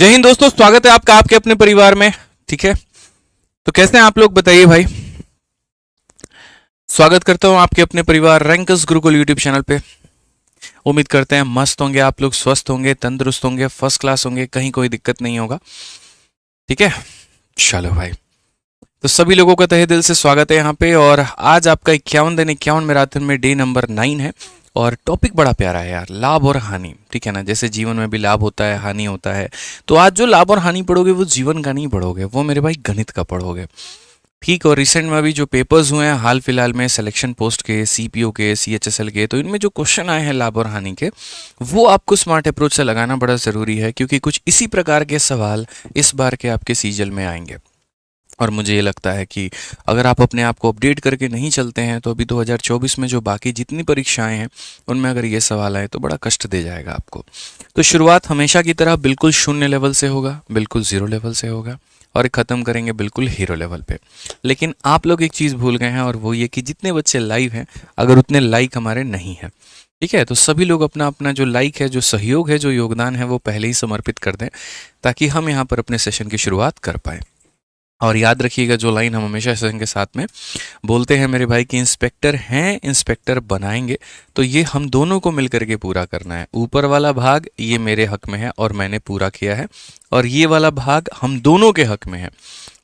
जय हिंद दोस्तों, स्वागत है आपका आपके अपने परिवार में। ठीक है, तो कैसे हैं आप लोग, बताइए भाई। स्वागत करता हूं आपके अपने परिवार रैंकर्स गुरुकुल यूट्यूब चैनल पे। उम्मीद करते हैं मस्त होंगे आप लोग, स्वस्थ होंगे, तंदुरुस्त होंगे, फर्स्ट क्लास होंगे, कहीं कोई दिक्कत नहीं होगा। ठीक है, चलो भाई। तो सभी लोगों का तहे दिल से स्वागत है यहाँ पे। और आज आपका 51 दिन 51 मैराथन में डे नंबर 9 है। और टॉपिक बड़ा प्यारा है यार, लाभ और हानि। ठीक है ना, जैसे जीवन में भी लाभ होता है, हानि होता है। तो आज जो लाभ और हानि पढ़ोगे वो जीवन का नहीं पढ़ोगे, वो मेरे भाई गणित का पढ़ोगे। ठीक। और रिसेंट में अभी जो पेपर्स हुए हैं हाल फिलहाल में, सिलेक्शन पोस्ट के, सीपीओ के, सीएचएसएल के, तो इनमें जो क्वेश्चन आए हैं लाभ और हानि के, वो आपको स्मार्ट अप्रोच से लगाना बड़ा ज़रूरी है, क्योंकि कुछ इसी प्रकार के सवाल इस बार के आपके सीजल में आएंगे। और मुझे ये लगता है कि अगर आप अपने आप को अपडेट करके नहीं चलते हैं तो अभी 2024 में जो बाकी जितनी परीक्षाएं हैं उनमें अगर ये सवाल आए तो बड़ा कष्ट दे जाएगा आपको। तो शुरुआत हमेशा की तरह बिल्कुल शून्य लेवल से होगा, बिल्कुल ज़ीरो लेवल से होगा, और ख़त्म करेंगे बिल्कुल हीरो लेवल पे। लेकिन आप लोग एक चीज़ भूल गए हैं, और वो ये कि जितने बच्चे लाइव हैं अगर उतने लाइक हमारे नहीं हैं, ठीक है, तो सभी लोग अपना अपना जो लाइक है, जो सहयोग है, जो योगदान है, वो पहले ही समर्पित कर दें, ताकि हम यहाँ पर अपने सेशन की शुरुआत कर पाएँ। और याद रखिएगा जो लाइन हम हमेशा सेशन के साथ में बोलते हैं मेरे भाई कि इंस्पेक्टर हैं, इंस्पेक्टर बनाएंगे, तो ये हम दोनों को मिलकर के पूरा करना है। ऊपर वाला भाग ये मेरे हक में है और मैंने पूरा किया है, और ये वाला भाग हम दोनों के हक में है।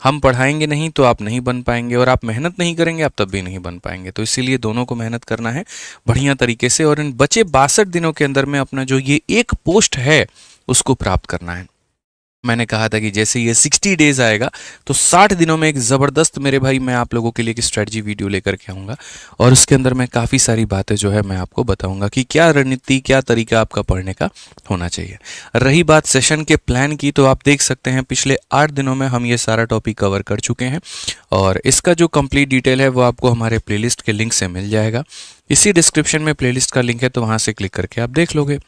हम पढ़ाएंगे नहीं तो आप नहीं बन पाएंगे, और आप मेहनत नहीं करेंगे आप तब भी नहीं बन पाएंगे। तो इसीलिए दोनों को मेहनत करना है बढ़िया तरीके से, और इन बचे 62 दिनों के अंदर में अपना जो ये एक पोस्ट है उसको प्राप्त करना है। मैंने कहा था कि जैसे ये 60 डेज आएगा तो 60 दिनों में एक ज़बरदस्त मेरे भाई मैं आप लोगों के लिए एक स्ट्रेटजी वीडियो लेकर के आऊँगा, और उसके अंदर मैं काफ़ी सारी बातें जो है मैं आपको बताऊँगा कि क्या रणनीति, क्या तरीका आपका पढ़ने का होना चाहिए। रही बात सेशन के प्लान की, तो आप देख सकते हैं पिछले 8 दिनों में हम ये सारा टॉपिक कवर कर चुके हैं, और इसका जो कंप्लीट डिटेल है वो आपको हमारे प्लेलिस्ट के लिंक से मिल जाएगा। इसी डिस्क्रिप्शन में प्लेलिस्ट का लिंक है, तो वहाँ से क्लिक करके आप देख लोगे।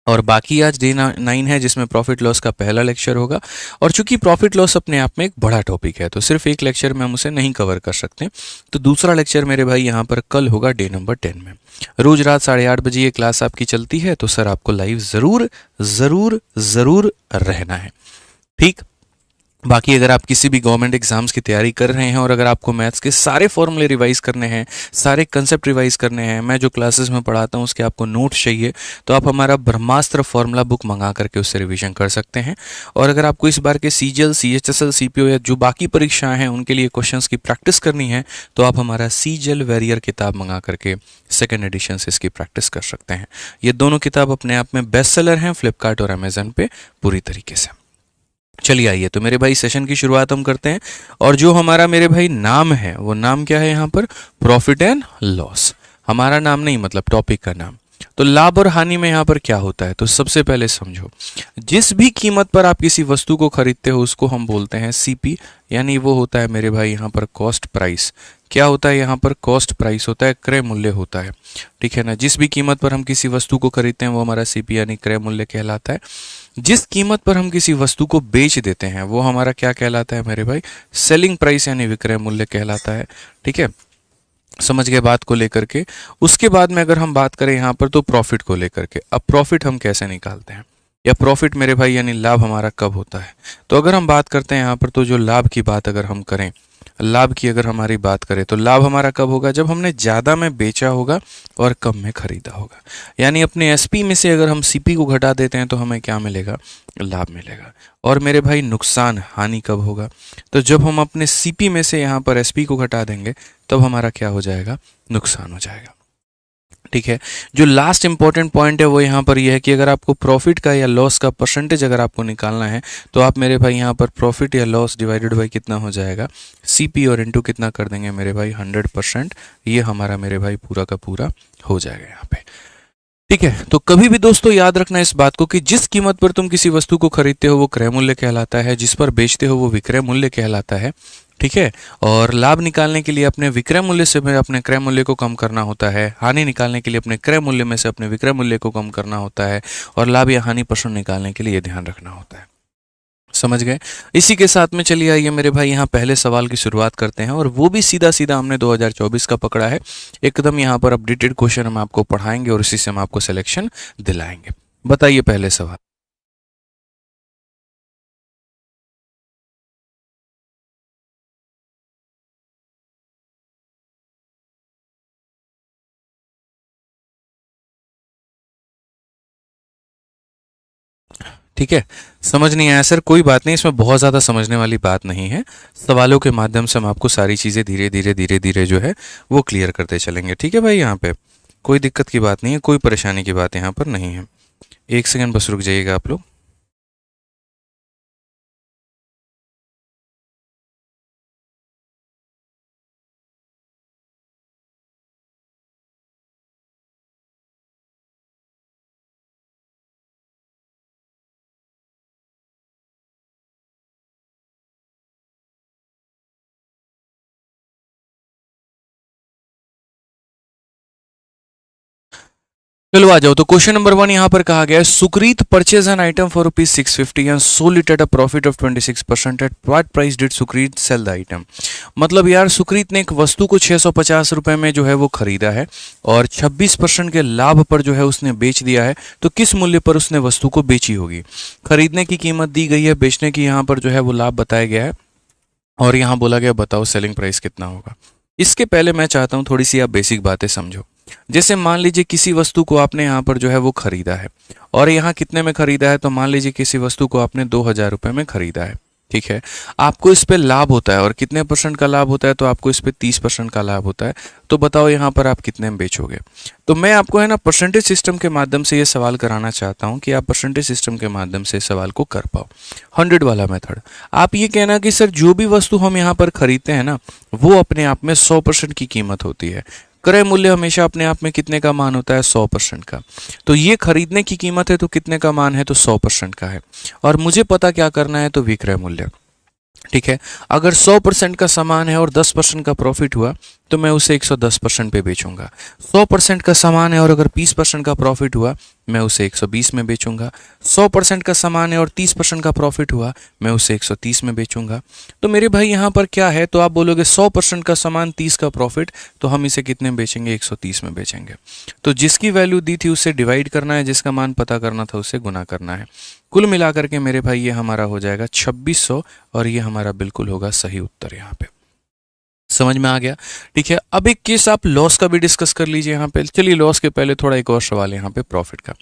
और बाकी आज डे 9 है, जिसमें प्रॉफिट लॉस का पहला लेक्चर होगा। और चूंकि प्रॉफिट लॉस अपने आप में एक बड़ा टॉपिक है, तो सिर्फ एक लेक्चर में हम उसे नहीं कवर कर सकते, तो दूसरा लेक्चर मेरे भाई यहाँ पर कल होगा डे नंबर 10 में। रोज रात 8:30 बजे ये क्लास आपकी चलती है, तो सर आपको लाइव ज़रूर ज़रूर ज़रूर रहना है। ठीक। बाकी अगर आप किसी भी गवर्नमेंट एग्जाम्स की तैयारी कर रहे हैं, और अगर आपको मैथ्स के सारे फॉर्मूले रिवाइज करने हैं, सारे कंसेप्ट रिवाइज करने हैं, मैं जो क्लासेस में पढ़ाता हूँ उसके आपको नोट्स चाहिए, तो आप हमारा ब्रह्मास्त्र फॉर्मूला बुक मंगा करके उससे रिवीजन कर सकते हैं। और अगर आपको इस बार के सीजीएल, सीएचएसएल, सीपीओ या जो बाकी परीक्षाएं हैं उनके लिए क्वेश्चंस की प्रैक्टिस करनी है, तो आप हमारा सीजीएल वॉरियर किताब मंगा करके सेकेंड एडिशन से इसकी प्रैक्टिस कर सकते हैं। ये दोनों किताब अपने आप में बेस्ट सेलर हैं फ्लिपकार्ट और अमेजन पे पूरी तरीके से। चलिए आइए, तो मेरे भाई सेशन की शुरुआत हम करते हैं। और जो हमारा मेरे भाई नाम है, वो नाम क्या है यहाँ पर, प्रॉफिट एंड लॉस। हमारा नाम नहीं, मतलब टॉपिक का नाम। तो लाभ और हानि में यहाँ पर क्या होता है, तो सबसे पहले समझो, जिस भी कीमत पर आप किसी वस्तु को खरीदते हो उसको हम बोलते हैं सीपी, यानी वो होता है मेरे भाई यहाँ पर कॉस्ट प्राइस। क्या होता है यहाँ पर, कॉस्ट प्राइस होता है, क्रय मूल्य होता है। ठीक है ना, जिस भी कीमत पर हम किसी वस्तु को खरीदते हैं वो हमारा सीपी यानी क्रय मूल्य कहलाता है। जिस कीमत पर हम किसी वस्तु को बेच देते हैं वो हमारा क्या कहलाता है मेरे भाई, सेलिंग प्राइस यानी विक्रय मूल्य कहलाता है। ठीक है, समझ गए बात को लेकर के। उसके बाद में अगर हम बात करें यहाँ पर तो प्रॉफिट को लेकर के, अब प्रॉफिट हम कैसे निकालते हैं, या प्रॉफिट मेरे भाई यानी लाभ हमारा कब होता है। तो अगर हम बात करते हैं यहाँ पर, तो जो लाभ की बात अगर हम करें, लाभ की अगर हमारी बात करें, तो लाभ हमारा कब होगा, जब हमने ज़्यादा में बेचा होगा और कम में खरीदा होगा। यानी अपने एसपी में से अगर हम सीपी को घटा देते हैं तो हमें क्या मिलेगा, लाभ मिलेगा। और मेरे भाई नुकसान, हानि कब होगा, तो जब हम अपने सीपी में से यहाँ पर एसपी को घटा देंगे तब हमारा क्या हो जाएगा, नुकसान हो जाएगा। ठीक है, जो लास्ट इंपॉर्टेंट पॉइंट है वो यहाँ पर यह है कि अगर आपको प्रॉफिट का या लॉस का परसेंटेज अगर आपको निकालना है, तो आप मेरे भाई यहाँ पर प्रॉफिट या लॉस डिवाइडेड बाई कितना हो जाएगा, सीपी, और इनटू कितना कर देंगे मेरे भाई 100%। ये हमारा मेरे भाई पूरा का पूरा हो जाएगा यहाँ पे। ठीक है, तो कभी भी दोस्तों याद रखना इस बात को कि जिस कीमत पर तुम किसी वस्तु को खरीदते हो वो क्रय मूल्य कहलाता है, जिस पर बेचते हो वो विक्रय मूल्य कहलाता है। ठीक है, और लाभ निकालने के लिए अपने विक्रय मूल्य से अपने क्रय मूल्य को कम करना होता है, हानि निकालने के लिए अपने क्रय मूल्य में से अपने विक्रय मूल्य को कम करना होता है, और लाभ या हानि परसेंट निकालने के लिए ये ध्यान रखना होता है। समझ गए। इसी के साथ में चलिए आइए मेरे भाई यहाँ पहले सवाल की शुरुआत करते हैं, और वो भी सीधा सीधा हमने 2024 का पकड़ा है। एकदम यहाँ पर अपडेटेड क्वेश्चन हम आपको पढ़ाएंगे और इसी से हम आपको सिलेक्शन दिलाएंगे। बताइए पहले सवाल। ठीक है, समझ नहीं आया सर, कोई बात नहीं, इसमें बहुत ज़्यादा समझने वाली बात नहीं है। सवालों के माध्यम से हम आपको सारी चीज़ें धीरे धीरे धीरे धीरे जो है वो क्लियर करते चलेंगे। ठीक है भाई, यहाँ पे कोई दिक्कत की बात नहीं है, कोई परेशानी की बात यहाँ पर नहीं है। एक सेकंड बस रुक जाइएगा आप लोग। चलो आ जाओ, तो क्वेश्चन नंबर 1 यहाँ पर कहा गया है, Sukrit purchase an item for ₹650 and sold it at a profit of 26%। At what price did Sukrit sell the item. मतलब यार सुकृत ने एक वस्तु को 650 रुपए में जो है वो खरीदा है और 26% के लाभ पर जो है उसने बेच दिया है, तो किस मूल्य पर उसने वस्तु को बेची होगी। खरीदने की कीमत दी गई है, बेचने की यहाँ पर जो है वो लाभ बताया गया है, और यहाँ बोला गया बताओ सेलिंग प्राइस कितना होगा। इसके पहले मैं चाहता हूँ थोड़ी सी आप बेसिक बातें समझो। जैसे मान लीजिए किसी वस्तु को आपने यहाँ पर जो है वो खरीदा है, और यहाँ कितने में खरीदा है, तो मान लीजिए किसी वस्तु को आपने 2000 रुपये में खरीदा है। ठीक है, आपको इस पे लाभ होता है, और कितने परसेंट का लाभ होता है, तो आपको इस पे 30% का लाभ होता है। तो बताओ यहाँ पर आप कितने में बेचोगे। तो मैं आपको है ना परसेंटेज सिस्टम के माध्यम से ये सवाल कराना चाहता हूँ कि आप परसेंटेज सिस्टम के माध्यम से सवाल को कर पाओ। 100 वाला मेथड, आप ये कहना कि सर जो भी वस्तु हम यहाँ पर खरीदते हैं ना, वो अपने आप में 100% की कीमत होती है। क्रय मूल्य हमेशा अपने आप में कितने का मान होता है, 100% का। तो ये खरीदने की कीमत है, तो कितने का मान है, तो 100% का है। और मुझे पता क्या करना है, तो विक्रय मूल्य। ठीक है, अगर 100% का सामान है और 10% का प्रॉफिट हुआ, तो मैं उसे 110% पे बेचूंगा। 100% का सामान है और अगर 20% का प्रॉफिट हुआ, मैं उसे 120 में बेचूंगा। 100% का सामान है और 30% का प्रॉफिट हुआ, मैं उसे 130 में बेचूंगा। तो मेरे भाई यहाँ पर क्या है, तो आप बोलोगे 100% का सामान, 30 का प्रॉफिट, तो हम इसे कितने में बेचेंगे, 130 में बेचेंगे। तो जिसकी वैल्यू दी थी उससे डिवाइड करना है, जिसका मान पता करना था उससे गुना करना है। कुल मिलाकर के मेरे भाई ये हमारा हो जाएगा 2600, और ये हमारा बिल्कुल होगा सही उत्तर यहाँ पे। समझ में आ गया। ठीक है, अब एक केस आप लॉस का भी डिस्कस कर लीजिए यहाँ पे। चलिए लॉस के पहले थोड़ा एक और सवाल है यहाँ पे प्रॉफिट का।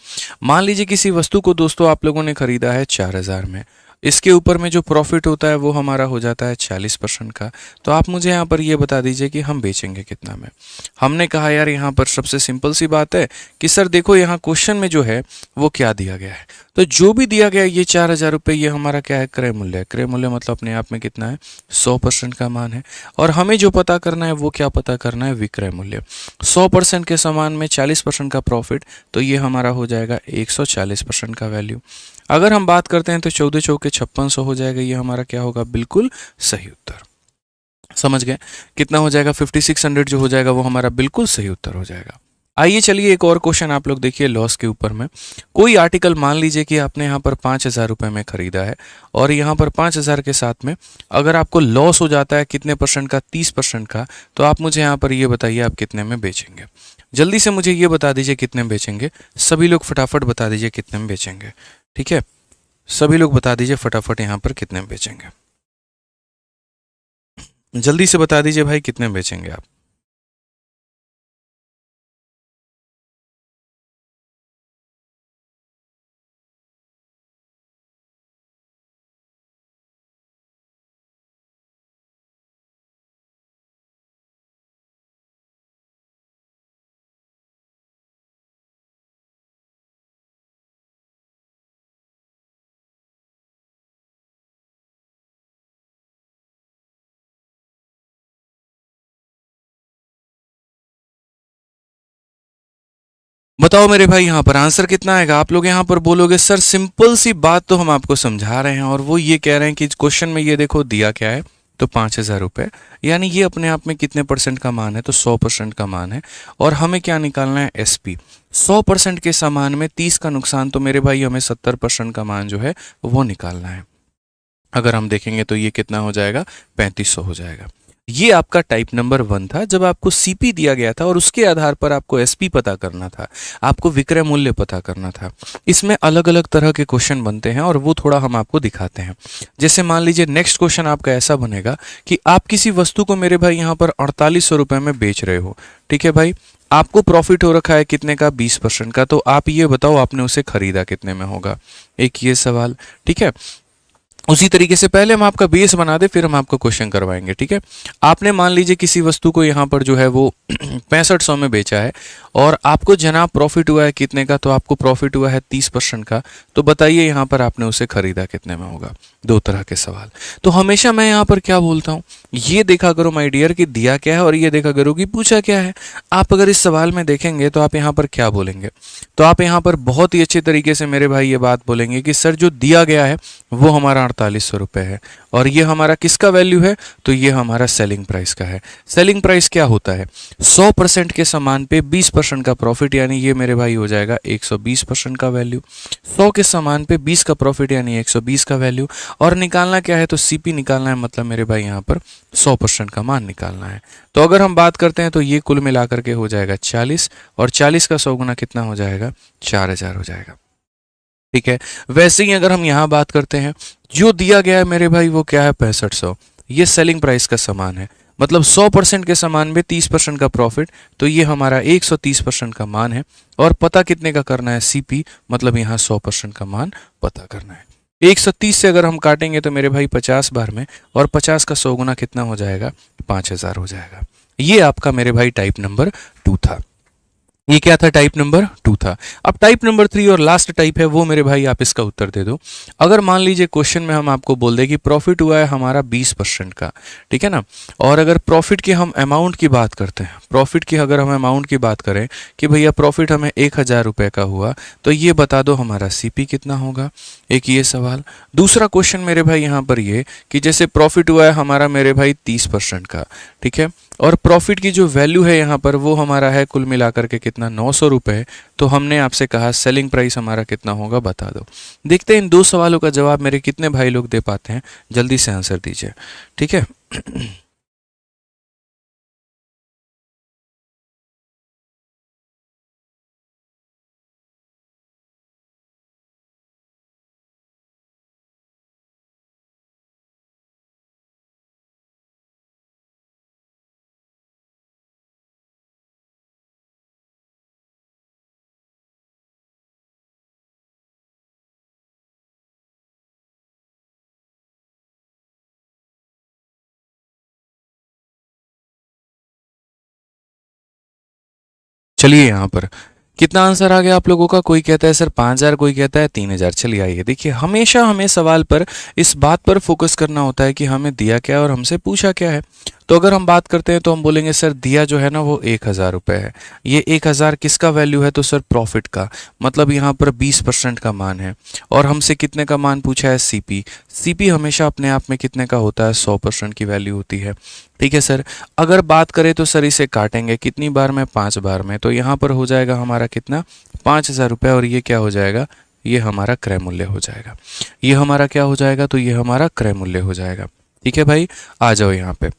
मान लीजिए किसी वस्तु को दोस्तों आप लोगों ने खरीदा है 4000 में, इसके ऊपर में जो प्रॉफिट होता है वो हमारा हो जाता है 40% का। तो आप मुझे यहाँ पर ये बता दीजिए कि हम बेचेंगे कितना में। हमने कहा यार यहाँ पर सबसे सिंपल सी बात है कि सर देखो यहाँ क्वेश्चन में जो है वो क्या दिया गया है, तो जो भी दिया गया ये 4000 रुपये, ये हमारा क्या है, क्रय मूल्य है। क्रय मूल्य मतलब अपने आप में कितना है, 100% का मान है। और हमें जो पता करना है वो क्या पता करना है, विक्रय मूल्य। 100% के सामान में 40% का प्रॉफिट, तो ये हमारा हो जाएगा 140% का वैल्यू। अगर हम बात करते हैं तो 14 चौके 5600 हो जाएगा, ये हमारा क्या होगा, बिल्कुल सही उत्तर। समझ गए, कितना हो जाएगा, 5600 जो हो जाएगा वो हमारा बिल्कुल सही उत्तर हो जाएगा। आइए चलिए एक और क्वेश्चन आप लोग देखिए लॉस के ऊपर में। कोई आर्टिकल मान लीजिए कि आपने यहाँ पर 5000 रुपये में खरीदा है, और यहाँ पर 5000 के साथ में अगर आपको लॉस हो जाता है कितने परसेंट का, 30% का, तो आप मुझे यहाँ पर ये बताइए आप कितने में बेचेंगे। जल्दी से मुझे ये बता दीजिए कितने में बेचेंगे। सभी लोग फटाफट बता दीजिए कितने में बेचेंगे। ठीक है, सभी लोग बता दीजिए फटाफट यहाँ पर कितने में बेचेंगे। जल्दी से बता दीजिए भाई कितने में बेचेंगे आप। बताओ मेरे भाई यहाँ पर आंसर कितना आएगा। आप लोग यहाँ पर बोलोगे सर सिंपल सी बात तो हम आपको समझा रहे हैं, और वो ये कह रहे हैं कि क्वेश्चन में ये देखो दिया क्या है, तो 5000 रुपये, यानी ये अपने आप में कितने परसेंट का मान है, तो 100% का मान है। और हमें क्या निकालना है, एसपी। 100% के सामान में 30 का नुकसान, तो मेरे भाई हमें 70% का मान जो है वो निकालना है। अगर हम देखेंगे तो ये कितना हो जाएगा, 3500 हो जाएगा। ये आपका टाइप नंबर 1 था, जब आपको सीपी दिया गया था और उसके आधार पर आपको एसपी पता करना था, आपको विक्रय मूल्य पता करना था। इसमें अलग अलग तरह के क्वेश्चन बनते हैं और वो थोड़ा हम आपको दिखाते हैं। जैसे मान लीजिए नेक्स्ट क्वेश्चन आपका ऐसा बनेगा कि आप किसी वस्तु को मेरे भाई यहाँ पर 4800 रुपये में बेच रहे हो। ठीक है भाई, आपको प्रॉफिट हो रखा है कितने का, 20% का, तो आप ये बताओ आपने उसे खरीदा कितने में होगा, एक ये सवाल। ठीक है, उसी तरीके से पहले हम आपका बेस बना दे, फिर हम आपको क्वेश्चन करवाएंगे। ठीक है, आपने मान लीजिए किसी वस्तु को यहाँ पर जो है वो 6500 में बेचा है और आपको जनाब प्रॉफिट हुआ है कितने का, तो आपको प्रॉफिट हुआ है 30% का, तो बताइए यहाँ पर आपने उसे खरीदा कितने में होगा। दो तरह के सवाल। तो हमेशा मैं यहाँ पर क्या बोलता हूँ, ये देखा करो माय डियर कि दिया क्या है और ये देखा करो कि पूछा क्या है। आप अगर इस सवाल में देखेंगे तो आप यहाँ पर क्या बोलेंगे, तो आप यहाँ पर बहुत ही अच्छे तरीके से मेरे भाई ये बात बोलेंगे कि सर जो दिया गया है वो हमारा 4800 रुपये है और ये हमारा किसका वैल्यू है, तो ये हमारा सेलिंग प्राइस का है। सेलिंग प्राइस क्या होता है, 100% के सामान पे 20% का प्रॉफिट, यानी ये मेरे भाई हो जाएगा 120% का वैल्यू। 100 के सामान पे 20 का प्रॉफिट यानी 120 का वैल्यू। और निकालना क्या है, तो सीपी निकालना है, मतलब मेरे भाई यहाँ पर 100% का मान निकालना है। तो अगर हम बात करते हैं तो ये कुल मिलाकर के हो जाएगा 40 और 40 का 100 गुना कितना हो जाएगा, 4000 हो जाएगा। ठीक है, वैसे ही अगर हम यहाँ बात करते हैं, जो दिया गया है मेरे भाई वो क्या है, 6500, ये सेलिंग प्राइस का सामान है, मतलब 100% के सामान में 30% का प्रॉफिट, तो ये हमारा 130% का मान है। और पता कितने का करना है, सीपी, मतलब यहाँ 100% का मान पता करना है। 130 से अगर हम काटेंगे तो मेरे भाई 50 बार में, और 50 का 100 गुना कितना हो जाएगा, 5000 हो जाएगा। ये आपका मेरे भाई टाइप नंबर 2 था। ये क्या था, टाइप नंबर 2 था। अब टाइप नंबर 3 और लास्ट टाइप है वो मेरे भाई आप इसका उत्तर दे दो। अगर मान लीजिए क्वेश्चन में हम आपको बोल दें कि प्रॉफिट हुआ है हमारा 20% का, ठीक है ना, और अगर प्रॉफिट की हम अमाउंट की बात करते हैं, प्रॉफिट की अगर हम अमाउंट की बात करें कि भैया प्रॉफिट हमें 1000 रुपये का हुआ, तो ये बता दो हमारा सीपी कितना होगा, एक ये सवाल। दूसरा क्वेश्चन मेरे भाई यहाँ पर ये कि जैसे प्रॉफिट हुआ है हमारा मेरे भाई 30% का, ठीक है, और प्रॉफिट की जो वैल्यू है यहाँ पर वो हमारा है कुल मिलाकर के कितना, 900 रुपये। तो हमने आपसे कहा सेलिंग प्राइस हमारा कितना होगा, बता दो। देखते हैं इन दो सवालों का जवाब मेरे कितने भाई लोग दे पाते हैं, जल्दी से आंसर दीजिए। ठीक है, चलिए यहाँ पर कितना आंसर आ गया आप लोगों का। कोई कहता है सर 5000, कोई कहता है 3000। चलिए आइए देखिए, हमेशा हमें सवाल पर इस बात पर फोकस करना होता है कि हमें दिया क्या है और हमसे पूछा क्या है। तो अगर हम बात करते हैं तो हम बोलेंगे सर दिया जो है ना वो 1000 रुपये है। ये 1000 किसका वैल्यू है, तो सर प्रॉफिट का, मतलब यहाँ पर 20% का मान है। और हमसे कितने का मान पूछा है, सीपी। सीपी हमेशा अपने आप में कितने का होता है, 100% की वैल्यू होती है। ठीक है सर, अगर बात करें तो सर इसे काटेंगे कितनी बार में, 5 बार में, तो यहाँ पर हो जाएगा हमारा कितना, 5000 रुपये। और ये क्या हो जाएगा, ये हमारा क्रय मूल्य हो जाएगा। ये हमारा क्या हो जाएगा, तो ये हमारा क्रय मूल्य हो जाएगा। ठीक है भाई, आ जाओ यहाँ पे।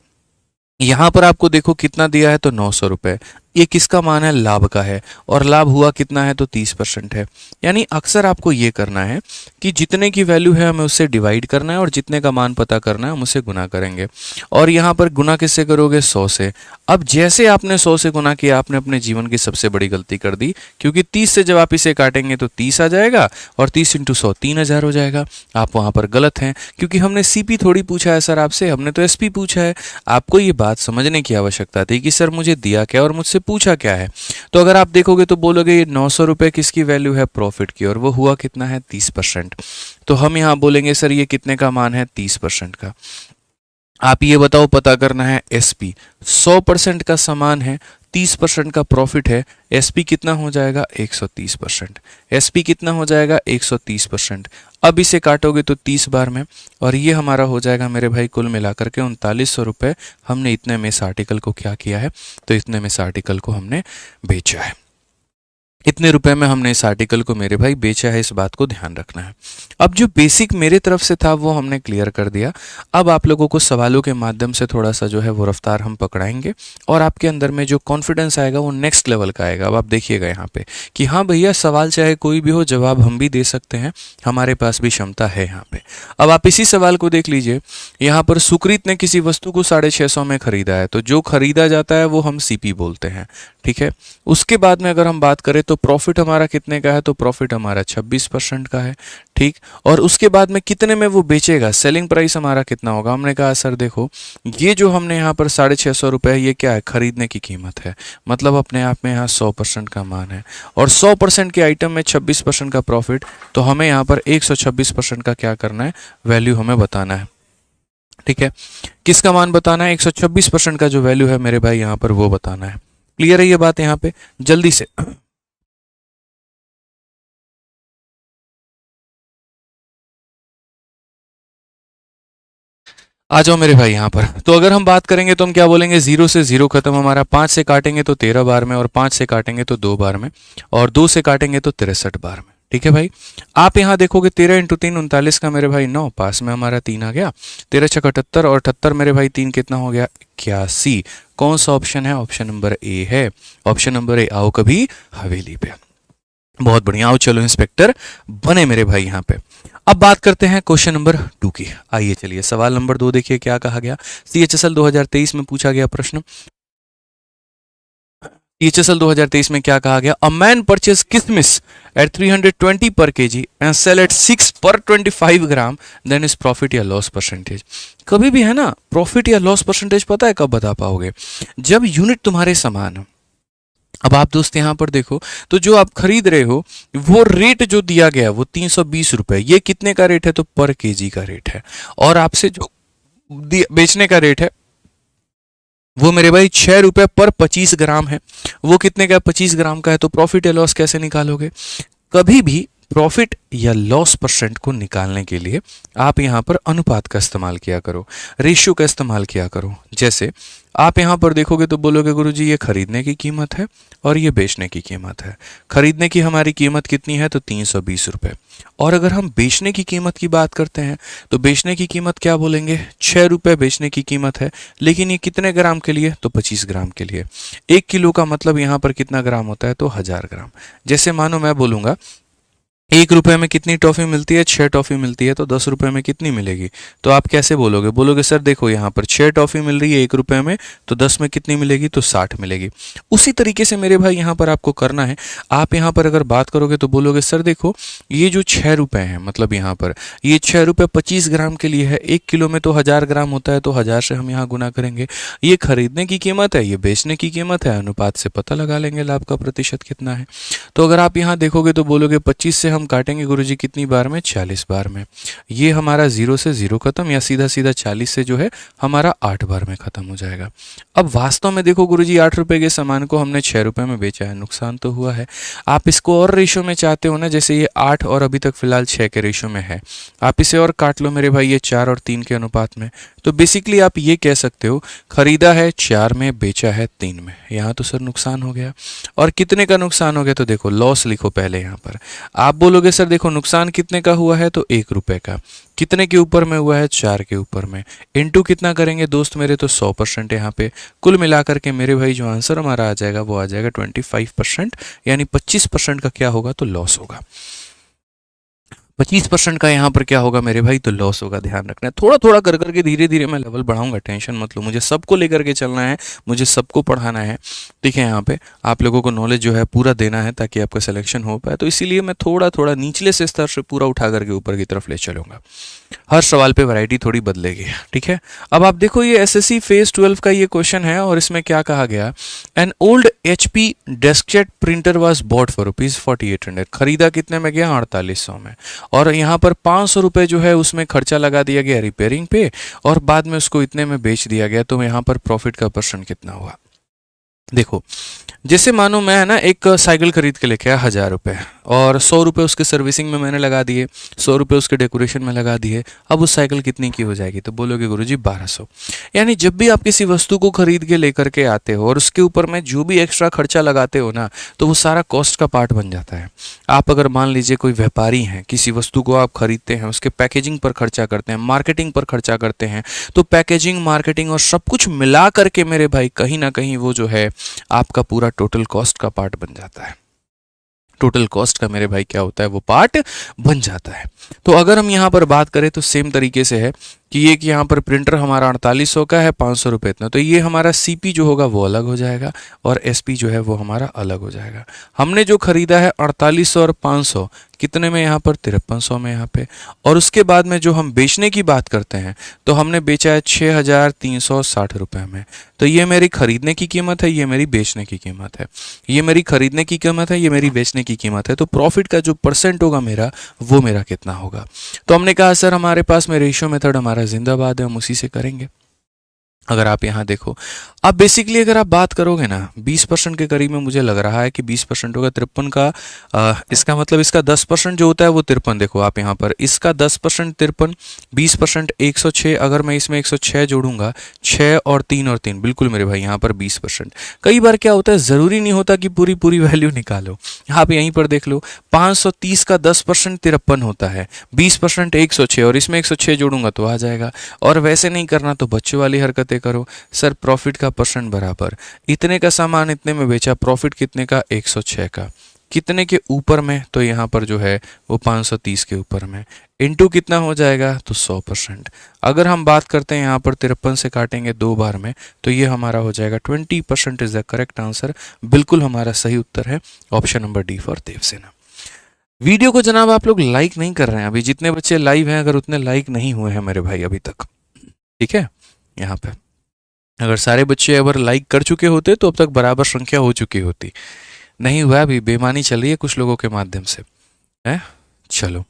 यहाँ पर आपको देखो कितना दिया है, तो 900 रुपये। ये किसका मान है, लाभ का है, और लाभ हुआ कितना है, तो 30% है। यानी अक्सर आपको ये करना है कि जितने की वैल्यू है हमें उससे डिवाइड करना है और जितने का मान पता करना है हम उसे गुना करेंगे। और यहाँ पर गुना किससे करोगे, 100 से। अब जैसे आपने 100 से गुना किया, आपने अपने जीवन की सबसे बड़ी गलती कर दी, क्योंकि 30 से जब आप इसे काटेंगे तो 30 आ जाएगा और 30 × 100 3000 हो जाएगा। आप वहाँ पर गलत हैं, क्योंकि हमने सीपी थोड़ी पूछा है सर आपसे, हमने तो एसपी पूछा है। आपको ये बात समझने की आवश्यकता थी कि सर मुझे दिया क्या और मुझसे पूछा क्या है। तो अगर आप देखोगे तो बोलोगे ये 900 रुपये किसकी वैल्यू है, प्रॉफिट की, और वो हुआ कितना है, 30%। तो हम यहाँ बोलेंगे सर ये कितने का मान है, 30% का। आप ये बताओ, पता करना है एसपी। 100% का सामान है, 30% का प्रॉफिट है, एसपी कितना हो जाएगा, 130%। एसपी कितना हो जाएगा, 130%। अब इसे काटोगे तो 30 बार में, और ये हमारा हो जाएगा मेरे भाई कुल मिलाकर के 3900 रुपये। हमने इतने में इस आर्टिकल को क्या किया है, तो इतने में इस आर्टिकल को हमने बेचा है। इतने रुपए में हमने इस आर्टिकल को मेरे भाई बेचा है, इस बात को ध्यान रखना है। अब जो बेसिक मेरे तरफ से था वो हमने क्लियर कर दिया। अब आप लोगों को सवालों के माध्यम से थोड़ा सा जो है वो रफ्तार हम पकड़ाएंगे और आपके अंदर में जो कॉन्फिडेंस आएगा वो नेक्स्ट लेवल का आएगा। अब आप देखिएगा यहाँ पे कि हाँ भैया, सवाल चाहे कोई भी हो, जवाब हम भी दे सकते हैं, हमारे पास भी क्षमता है यहाँ पे। अब आप इसी सवाल को देख लीजिए, यहाँ पर सुकृत ने किसी वस्तु को 650 में खरीदा है, तो जो खरीदा जाता है वो हम सीपी बोलते हैं, ठीक है। उसके बाद में अगर हम बात करें तो प्रॉफिट हमारा कितने का है, तो प्रॉफिट हमारा 26% का है, ठीक। और उसके बाद में कितने में वो बेचेगा, सेलिंग प्राइस हमारा कितना होगा। हमने कहा सर देखो, ये जो हमने यहाँ पर 650 रुपये, ये क्या है, खरीदने की कीमत है, मतलब अपने आप में यहाँ 100% का मान है, और 100% के आइटम में 26% का प्रॉफिट, तो हमें यहाँ पर 126% का क्या करना है, वैल्यू हमें बताना है, ठीक है। किसका मान बताना है, 126% का जो वैल्यू है मेरे भाई यहाँ पर वो बताना है। क्लियर है ये बात यहाँ पे, जल्दी से आ जाओ मेरे भाई यहाँ पर। तो अगर हम बात करेंगे तो हम क्या बोलेंगे, 0 से 0 खत्म हमारा, 5 से काटेंगे तो 13 बार में, और 5 से काटेंगे तो 2 बार में, और 2 से काटेंगे तो 63 बार में, ठीक है भाई। आप यहाँ देखोगे 13 × 3 39 का मेरे भाई 9, पास में हमारा 3 आ गया, 13 × 6 78, और 78 मेरे भाई 3 कितना हो गया, 81। कौन सा ऑप्शन है, ऑप्शन नंबर ए है, ऑप्शन नंबर ए। आओ कभी हवेली पे, बहुत बढ़िया, आओ चलो इंस्पेक्टर बने मेरे भाई यहाँ पे। अब बात करते हैं क्वेश्चन नंबर 2 की। आइए चलिए, सवाल नंबर 2 देखिए क्या कहा गया। CHSL 2023 में पूछा गया प्रश्न, CHSL 2023 में क्या कहा गया, अ मैन परचेज किशमिश एट 320 पर केजी एंड सेल एट 6 पर 25 ग्राम, देन इज प्रॉफिट या लॉस परसेंटेज। कभी भी है ना, प्रॉफिट या लॉस परसेंटेज पता है कब बता पाओगे, जब यूनिट तुम्हारे समान हो। अब आप दोस्त यहाँ पर देखो, तो जो आप खरीद रहे हो वो रेट जो दिया गया वो 320 रुपए, ये कितने का रेट है, तो पर केजी का रेट है, और आपसे जो बेचने का रेट है वो मेरे भाई 6 रुपए पर 25 ग्राम है। वो कितने का, 25 ग्राम का है, तो प्रॉफिट या लॉस कैसे निकालोगे। कभी भी प्रॉफिट या लॉस परसेंट को निकालने के लिए आप यहाँ पर अनुपात का इस्तेमाल किया करो, रेशियो का इस्तेमाल किया करो। जैसे आप यहाँ पर देखोगे तो बोलोगे गुरुजी ये खरीदने की कीमत है और ये बेचने की कीमत है। खरीदने की हमारी कीमत कितनी है, तो 320 रुपये, और अगर हम बेचने की कीमत की बात करते हैं तो बेचने की कीमत क्या बोलेंगे, 6 रुपये बेचने की कीमत है, लेकिन ये कितने ग्राम के लिए, तो 25 ग्राम के लिए। 1 किलो का मतलब यहाँ पर कितना ग्राम होता है, तो 1000 ग्राम। जैसे मानो मैं बोलूँगा 1 रुपए में कितनी टॉफी मिलती है, 6 टॉफी मिलती है, तो 10 रुपए में कितनी मिलेगी, तो आप कैसे बोलोगे, बोलोगे सर देखो यहाँ पर 6 टॉफी मिल रही है 1 रुपए में, तो 10 में कितनी मिलेगी, तो 60 मिलेगी। उसी तरीके से मेरे भाई यहाँ पर आपको करना है। आप यहाँ पर अगर बात करोगे तो बोलोगे सर देखो ये जो 6 रुपए हैं, मतलब यहाँ पर ये 6 रुपये 25 ग्राम के लिए है, 1 किलो में तो 1000 ग्राम होता है, तो 1000 से हम यहाँ गुना करेंगे। ये खरीदने की कीमत है, ये बेचने की कीमत है, अनुपात से पता लगा लेंगे लाभ का प्रतिशत कितना है। तो अगर आप यहाँ देखोगे तो बोलोगे 25 से हम काटेंगे गुरुजी कितनी बार में, 40 बार में। ये हमारा 0 से 0 खत्म, या सीधा सीधा 40 से जो है हमारा 8 बार में खत्म हो जाएगा। अब वास्तव में देखो गुरुजी 8 रुपए के सामान को हमने 6 रुपए में बेचा है, नुकसान तो हुआ है। आप इसको और रेशो में चाहते हो ना, जैसे ये 8 और अभी तक फिलहाल 6 के रेशो में है, आप इसे और काट लो मेरे भाई, ये 4 और 3 के अनुपात में। तो बेसिकली आप ये कह सकते हो खरीदा है 4 में, बेचा है 3 में। यहाँ तो सर नुकसान हो गया, और कितने का नुकसान हो गया, तो देखो लॉस लिखो पहले यहाँ पर। आप बोलोगे सर देखो नुकसान कितने का हुआ है, तो 1 रुपए का। कितने के ऊपर में हुआ है, 4 के ऊपर में। इनटू कितना करेंगे दोस्त मेरे, तो 100% यहाँ पे। कुल मिलाकर के मेरे भाई जो आंसर हमारा आ जाएगा वो आ जाएगा 25%, यानी 25% का क्या होगा, तो लॉस होगा। 25% का यहाँ पर क्या होगा मेरे भाई, तो लॉस होगा। ध्यान रखना है, थोड़ा थोड़ा कर करके धीरे धीरे मैं लेवल बढ़ाऊंगा, टेंशन मत लो। मुझे सबको लेकर के चलना है, मुझे सबको पढ़ाना है, ठीक है। यहाँ पे आप लोगों को नॉलेज जो है पूरा देना है ताकि आपका सिलेक्शन हो पाए। तो इसीलिए मैं थोड़ा थोड़ा निचले से स्तर से पूरा उठा करके ऊपर की तरफ ले चलूंगा। हर सवाल पे वैरायटी थोड़ी बदलेगी, ठीक है। अब आप देखो ये एसएससी फेज 12 का ये क्वेश्चन है, और इसमें क्या कहा गया, an old HP deskjet printer was bought for ₹4800। खरीदा कितने में गया, 4800 में, और यहाँ पर 500 रुपये जो है उसमें खर्चा लगा दिया गया रिपेयरिंग पे, और बाद में उसको इतने में बेच दिया गया। तो यहाँ पर प्रॉफिट का परसेंट कितना हुआ, देखो, जैसे मानो मैं है ना एक साइकिल खरीद के लेके आया 1000 रुपये, और 100 रुपये उसके सर्विसिंग में मैंने लगा दिए, 100 रुपये उसके डेकोरेशन में लगा दिए। अब उस साइकिल कितनी की हो जाएगी? तो बोलोगे गुरुजी 1200। यानी जब भी आप किसी वस्तु को खरीद के लेकर के आते हो और उसके ऊपर में जो भी एक्स्ट्रा खर्चा लगाते हो ना, तो वो सारा कॉस्ट का पार्ट बन जाता है। आप अगर मान लीजिए कोई व्यापारी हैं, किसी वस्तु को आप खरीदते हैं, उसके पैकेजिंग पर खर्चा करते हैं, मार्केटिंग पर खर्चा करते हैं, तो पैकेजिंग, मार्केटिंग और सब कुछ मिला करके मेरे भाई कहीं ना कहीं वो जो है आपका पूरा टोटल कॉस्ट का पार्ट बन जाता है। टोटल कॉस्ट का मेरे भाई क्या होता है? वो पार्ट बन जाता है। तो अगर हम यहाँ पर बात करें तो सेम तरीके से है कि ये कि यहाँ पर प्रिंटर हमारा 4800 का है, 500 रुपये इतना, तो ये हमारा सीपी जो होगा वो अलग हो जाएगा और एसपी जो है वो हमारा अलग हो जाएगा। हमने जो खरीदा है 4800 और 500 कितने में? यहाँ पर 5300 में यहाँ पे। और उसके बाद में जो हम बेचने की बात करते हैं तो हमने बेचा है 6360 रुपये में। तो ये मेरी खरीदने की कीमत है, ये मेरी बेचने की कीमत है। ये मेरी खरीदने की कीमत है, ये मेरी बेचने की कीमत है। तो प्रॉफिट का जो परसेंट होगा मेरा, वो मेरा कितना होगा? तो हमने कहा सर हमारे पास में रेशियो मेथड हमारा जिंदाबाद है, हम उसी से करेंगे। अगर आप यहाँ देखो, अब बेसिकली अगर आप बात करोगे ना 20% के करीब में मुझे लग रहा है कि 20% होगा 53 का। इसका मतलब इसका 10% जो होता है वो 53। देखो आप यहाँ पर इसका 10% 53, 20% 106। अगर मैं इसमें 106 जोड़ूंगा, 6 और 3 और 3, बिल्कुल मेरे भाई यहाँ पर 20%। कई बार क्या होता है, ज़रूरी नहीं होता कि पूरी पूरी वैल्यू निकालो। आप यहीं पर देख लो, 530 का 10% 53 होता है, 20% 106, और इसमें 106 जोड़ूंगा तो आ जाएगा। और वैसे नहीं करना तो बच्चों वाली हरकतें करो। सर प्रॉफिट का परसेंट बराबर, इतने का सामान इतने में बेचा, प्रॉफिट कितने का? 106 का। कितने के ऊपर में? तो यहाँ पर जो है वो 530 के ऊपर में। इनटू कितना हो जाएगा? तो 100%। अगर हम बात करते हैं यहाँ पर 53 से काटेंगे 2 बार में, तो ये हमारा हो जाएगा 20% इज द करेक्ट आंसर। बिल्कुल हमारा सही उत्तर है option number D for Devasena. Video को जनाब आप लोग लाइक नहीं कर रहे हैं अभी, जितने बच्चे लाइव हैं अगर उतने लाइक नहीं हुए हैं मेरे भाई अभी तक, ठीक है? यहाँ पे अगर सारे बच्चे अगर लाइक कर चुके होते तो अब तक बराबर संख्या हो चुकी होती। नहीं हुआ, अभी बेईमानी चल रही है कुछ लोगों के माध्यम से, है? चलो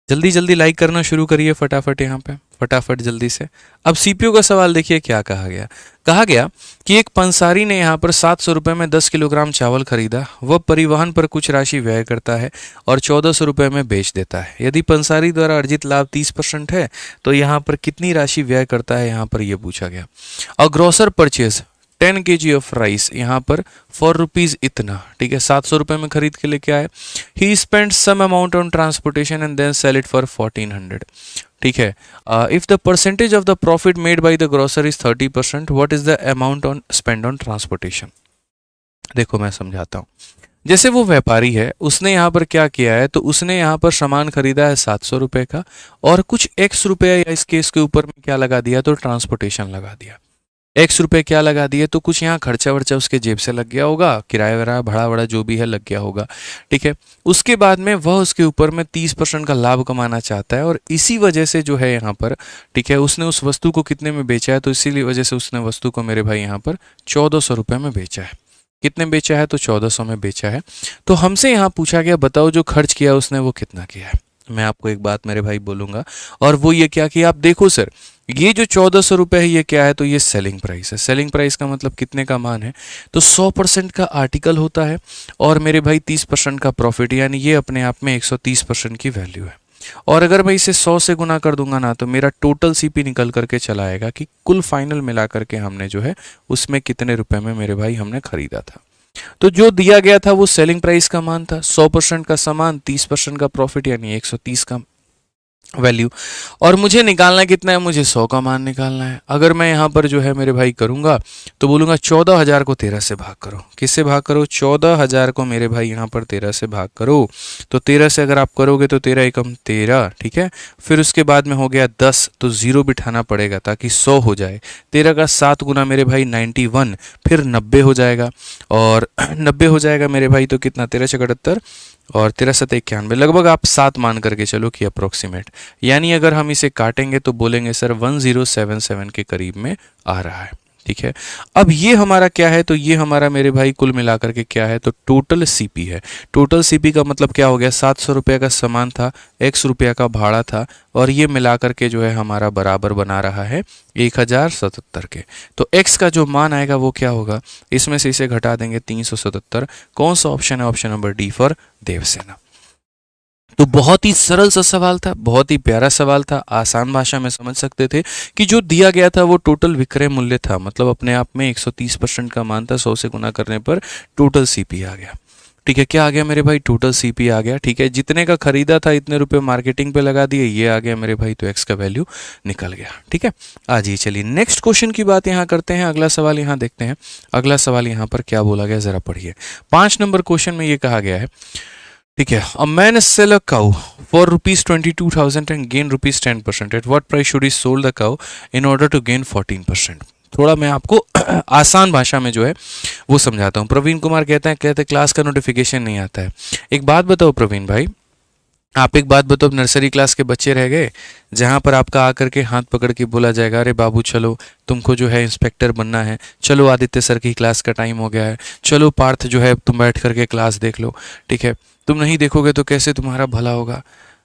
जल्दी जल्दी लाइक करना शुरू करिए फटाफट, यहाँ पे फटाफट जल्दी से। अब सीपीयू का सवाल देखिए क्या कहा गया। कहा गया कि एक पंसारी ने यहाँ पर 700 रुपये में 10 किलोग्राम चावल खरीदा। वह परिवहन पर कुछ राशि व्यय करता है और 1400 रुपये में बेच देता है। यदि पंसारी द्वारा अर्जित लाभ 30% है तो यहाँ पर कितनी राशि व्यय करता है, यहाँ पर यह पूछा गया। और grocer purchase 10 kg of rice, यहाँ पर ₹4 इतना, ठीक है, 700 रुपये में खरीद के लेके आए। He spend some amount on transportation and then sell it for 1400, ठीक है। If the percentage of the profit made by the grocer is 30%, what is the amount on spend on transportation? देखो मैं समझाता हूँ। जैसे वो व्यापारी है, उसने यहाँ पर क्या किया है, तो उसने यहाँ पर सामान खरीदा है 700 रुपये का, और कुछ x रुपये या इस केस के ऊपर में क्या लगा दिया, तो ट्रांसपोर्टेशन लगा दिया। x रुपये क्या लगा दिए, तो कुछ यहाँ खर्चा वर्चा उसके जेब से लग गया होगा, किराया वरा भाड़ा वड़ा जो भी है लग गया होगा, ठीक है। उसके बाद में वह उसके ऊपर में 30% का लाभ कमाना चाहता है, और इसी वजह से जो है यहाँ पर, ठीक है, उसने उस वस्तु को कितने में बेचा है, तो इसीलिए वजह से उसने वस्तु को मेरे भाई यहाँ पर 1400 रुपये में बेचा है। कितने बेचा है, तो 1400 में बेचा है। तो हमसे यहाँ पूछा गया बताओ जो खर्च किया उसने वो कितना किया है। मैं आपको एक बात मेरे भाई बोलूँगा, और वो ये क्या कि आप देखो सर, ये जो 1400 रुपये है ये क्या है, तो ये सेलिंग प्राइस है। सेलिंग प्राइस का मतलब कितने का मान है, तो 100% का आर्टिकल होता है, और मेरे भाई 30% का प्रॉफिट, यानी ये अपने आप में 130% की वैल्यू है। और अगर मैं इसे 100 से गुना कर दूंगा ना, तो मेरा टोटल सीपी निकल करके चला आएगा कि कुल फाइनल मिला करके हमने जो है उसमें कितने रुपए में मेरे भाई हमने खरीदा था। तो जो दिया गया था वो सेलिंग प्राइस का मान था, 100% का सामान, 30% का प्रॉफिट, यानी 130 का वैल्यू। और मुझे निकालना कितना है, मुझे 100 का मान निकालना है। अगर मैं यहाँ पर जो है मेरे भाई करूँगा तो बोलूँगा 14,000 को 13 से भाग करो। किससे भाग करो, 14,000 को मेरे भाई यहाँ पर 13 से भाग करो। तो 13 से अगर आप करोगे तो 13 एकम 13, ठीक है। फिर उसके बाद में हो गया 10, तो 0 बिठाना पड़ेगा ताकि 100 हो जाए। 13 का 7 गुना मेरे भाई 91, फिर 90 हो जाएगा, और 90 हो जाएगा मेरे भाई तो कितना, 13 से 78 और 13 7 91, लगभग आप 7 मान करके चलो कि अप्रोक्सीमेट। यानी अगर हम इसे काटेंगे तो बोलेंगे सर 1077 के करीब में आ रहा है, ठीक है। अब ये हमारा क्या है, तो ये हमारा मेरे भाई कुल मिलाकर के क्या है, तो टोटल सीपी है। टोटल सीपी का मतलब क्या हो गया, 700 रुपये का सामान था, x रुपया का भाड़ा था, और ये मिलाकर के जो है हमारा बराबर बना रहा है 1077 के। तो x का जो मान आएगा वो क्या होगा, इसमें से इसे घटा देंगे 377। कौन सा ऑप्शन है, option number D for Devasena. तो बहुत ही सरल सा सवाल था, बहुत ही प्यारा सवाल था, आसान भाषा में समझ सकते थे कि जो दिया गया था वो टोटल विक्रय मूल्य था, मतलब अपने आप में 130% का मान था, 100 से गुना करने पर टोटल सीपी आ गया। ठीक है, क्या आ गया मेरे भाई, टोटल सीपी आ गया। ठीक है, जितने का खरीदा था इतने रुपए मार्केटिंग पे लगा दिए, ये आ गया मेरे भाई, तो एक्स का वैल्यू निकल गया। ठीक है, आ जाइए चलिए नेक्स्ट क्वेश्चन की बात यहाँ करते हैं। अगला सवाल यहाँ देखते हैं, अगला सवाल यहाँ पर क्या बोला गया जरा पढ़िए। 5 नंबर क्वेश्चन में ये कहा गया है, ठीक है, a man sell a cow for ₹22,000 and gain ₹10%, at what price should he sold the cow in order to gain 14%। थोड़ा मैं आपको आसान भाषा में जो है वो समझाता हूँ। प्रवीण कुमार कहते हैं क्लास का नोटिफिकेशन नहीं आता है। एक बात बताओ प्रवीण भाई, आप एक बात बताओ, नर्सरी क्लास के बच्चे रह गए जहां पर आपका आकर के हाथ पकड़ के बोला जाएगा, अरे बाबू चलो तुमको जो है इंस्पेक्टर बनना है, चलो आदित्य सर की क्लास का टाइम हो गया है, चलो पार्थ जो है तुम बैठ करके क्लास देख लो। ठीक है, तुम नहीं देखोगे तो कैसे तुम्हारा भला होगा।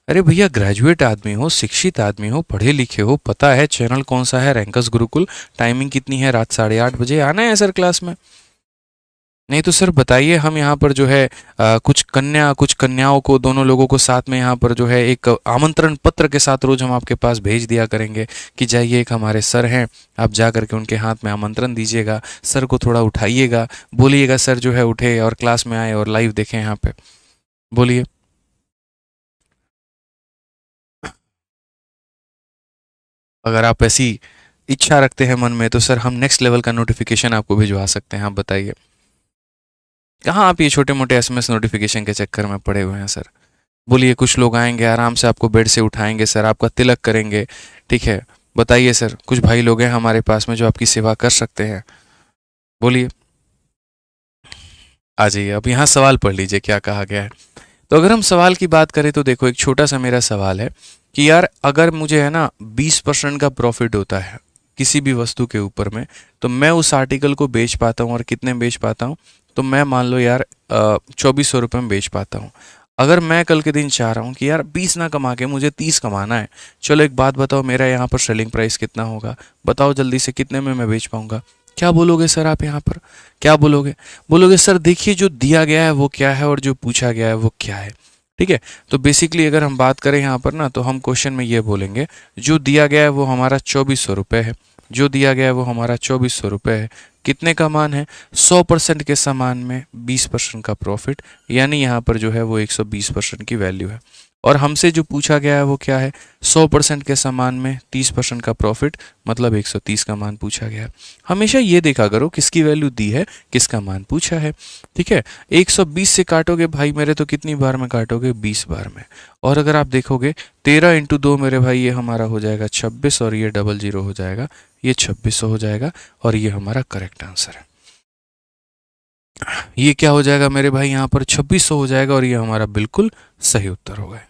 अरे भैया ग्रेजुएट आदमी हो, शिक्षित आदमी हो, पढ़े लिखे हो, पता है चैनल कौन सा है, रैंकस गुरुकुल, टाइमिंग कितनी है, रात 8:30 बजे आना है सर क्लास में। नहीं तो सर बताइए, हम यहाँ पर जो है कुछ कन्याओं को, दोनों लोगों को साथ में यहाँ पर जो है एक आमंत्रण पत्र के साथ रोज हम आपके पास भेज दिया करेंगे कि जाइए एक हमारे सर हैं, आप जा करके उनके हाथ में आमंत्रण दीजिएगा, सर को थोड़ा उठाइएगा, बोलिएगा सर जो है उठे और क्लास में आए और लाइव देखें यहाँ पे। बोलिए। अगर आप ऐसी इच्छा रखते हैं मन में तो सर हम नेक्स्ट लेवल का नोटिफिकेशन आपको भिजवा सकते हैं। आप बताइए, कहाँ आप ये छोटे मोटे एसएमएस नोटिफिकेशन के चक्कर में पड़े हुए हैं सर। बोलिए, कुछ लोग आएंगे आराम से आपको बेड से उठाएंगे सर, आपका तिलक करेंगे। ठीक है, बताइए सर, कुछ भाई लोग हैं हमारे पास में जो आपकी सेवा कर सकते हैं। बोलिए, आ जाइए। अब यहाँ सवाल पढ़ लीजिए क्या कहा गया है। तो अगर हम सवाल की बात करें तो देखो, एक छोटा सा मेरा सवाल है कि यार अगर मुझे है ना 20% का प्रॉफिट होता है किसी भी वस्तु के ऊपर में, तो मैं उस आर्टिकल को बेच पाता हूँ, और कितने में बेच पाता हूँ, तो मैं मान लो यार 2400 रुपये में बेच पाता हूँ। अगर मैं कल के दिन चाह रहा हूँ कि यार 20 ना कमा के मुझे 30 कमाना है, चलो एक बात बताओ, मेरा यहाँ पर सेलिंग प्राइस कितना होगा, बताओ जल्दी से, कितने में मैं बेच पाऊंगा। क्या बोलोगे सर आप यहाँ पर, क्या बोलोगे? बोलोगे सर देखिए जो दिया गया है वो क्या है और जो पूछा गया है वो क्या है। ठीक है, तो बेसिकली अगर हम बात करें यहाँ पर ना, तो हम क्वेश्चन में ये बोलेंगे, जो दिया गया है वो हमारा 2400 रुपये है, जो दिया गया है वो हमारा 2400 रुपये है। कितने का मान है? 100% के सामान में 20% का प्रॉफिट, यानी यहाँ पर जो है वो 120% की वैल्यू है। और हमसे जो पूछा गया है वो क्या है? 100% के सामान में 30% का प्रॉफिट, मतलब 130 का मान पूछा गया है। हमेशा ये देखा करो किसकी वैल्यू दी है, किसका मान पूछा है। ठीक है, 120 से काटोगे भाई मेरे, तो कितनी बार में काटोगे? 20 बार में। और अगर आप देखोगे 13 इंटू 2 मेरे भाई, ये हमारा हो जाएगा 26, और ये 00 हो जाएगा, ये 2600 हो जाएगा, और ये हमारा करेक्ट आंसर है। ये क्या हो जाएगा मेरे भाई, यहाँ पर 2600 हो जाएगा, और ये हमारा बिल्कुल सही उत्तर होगा।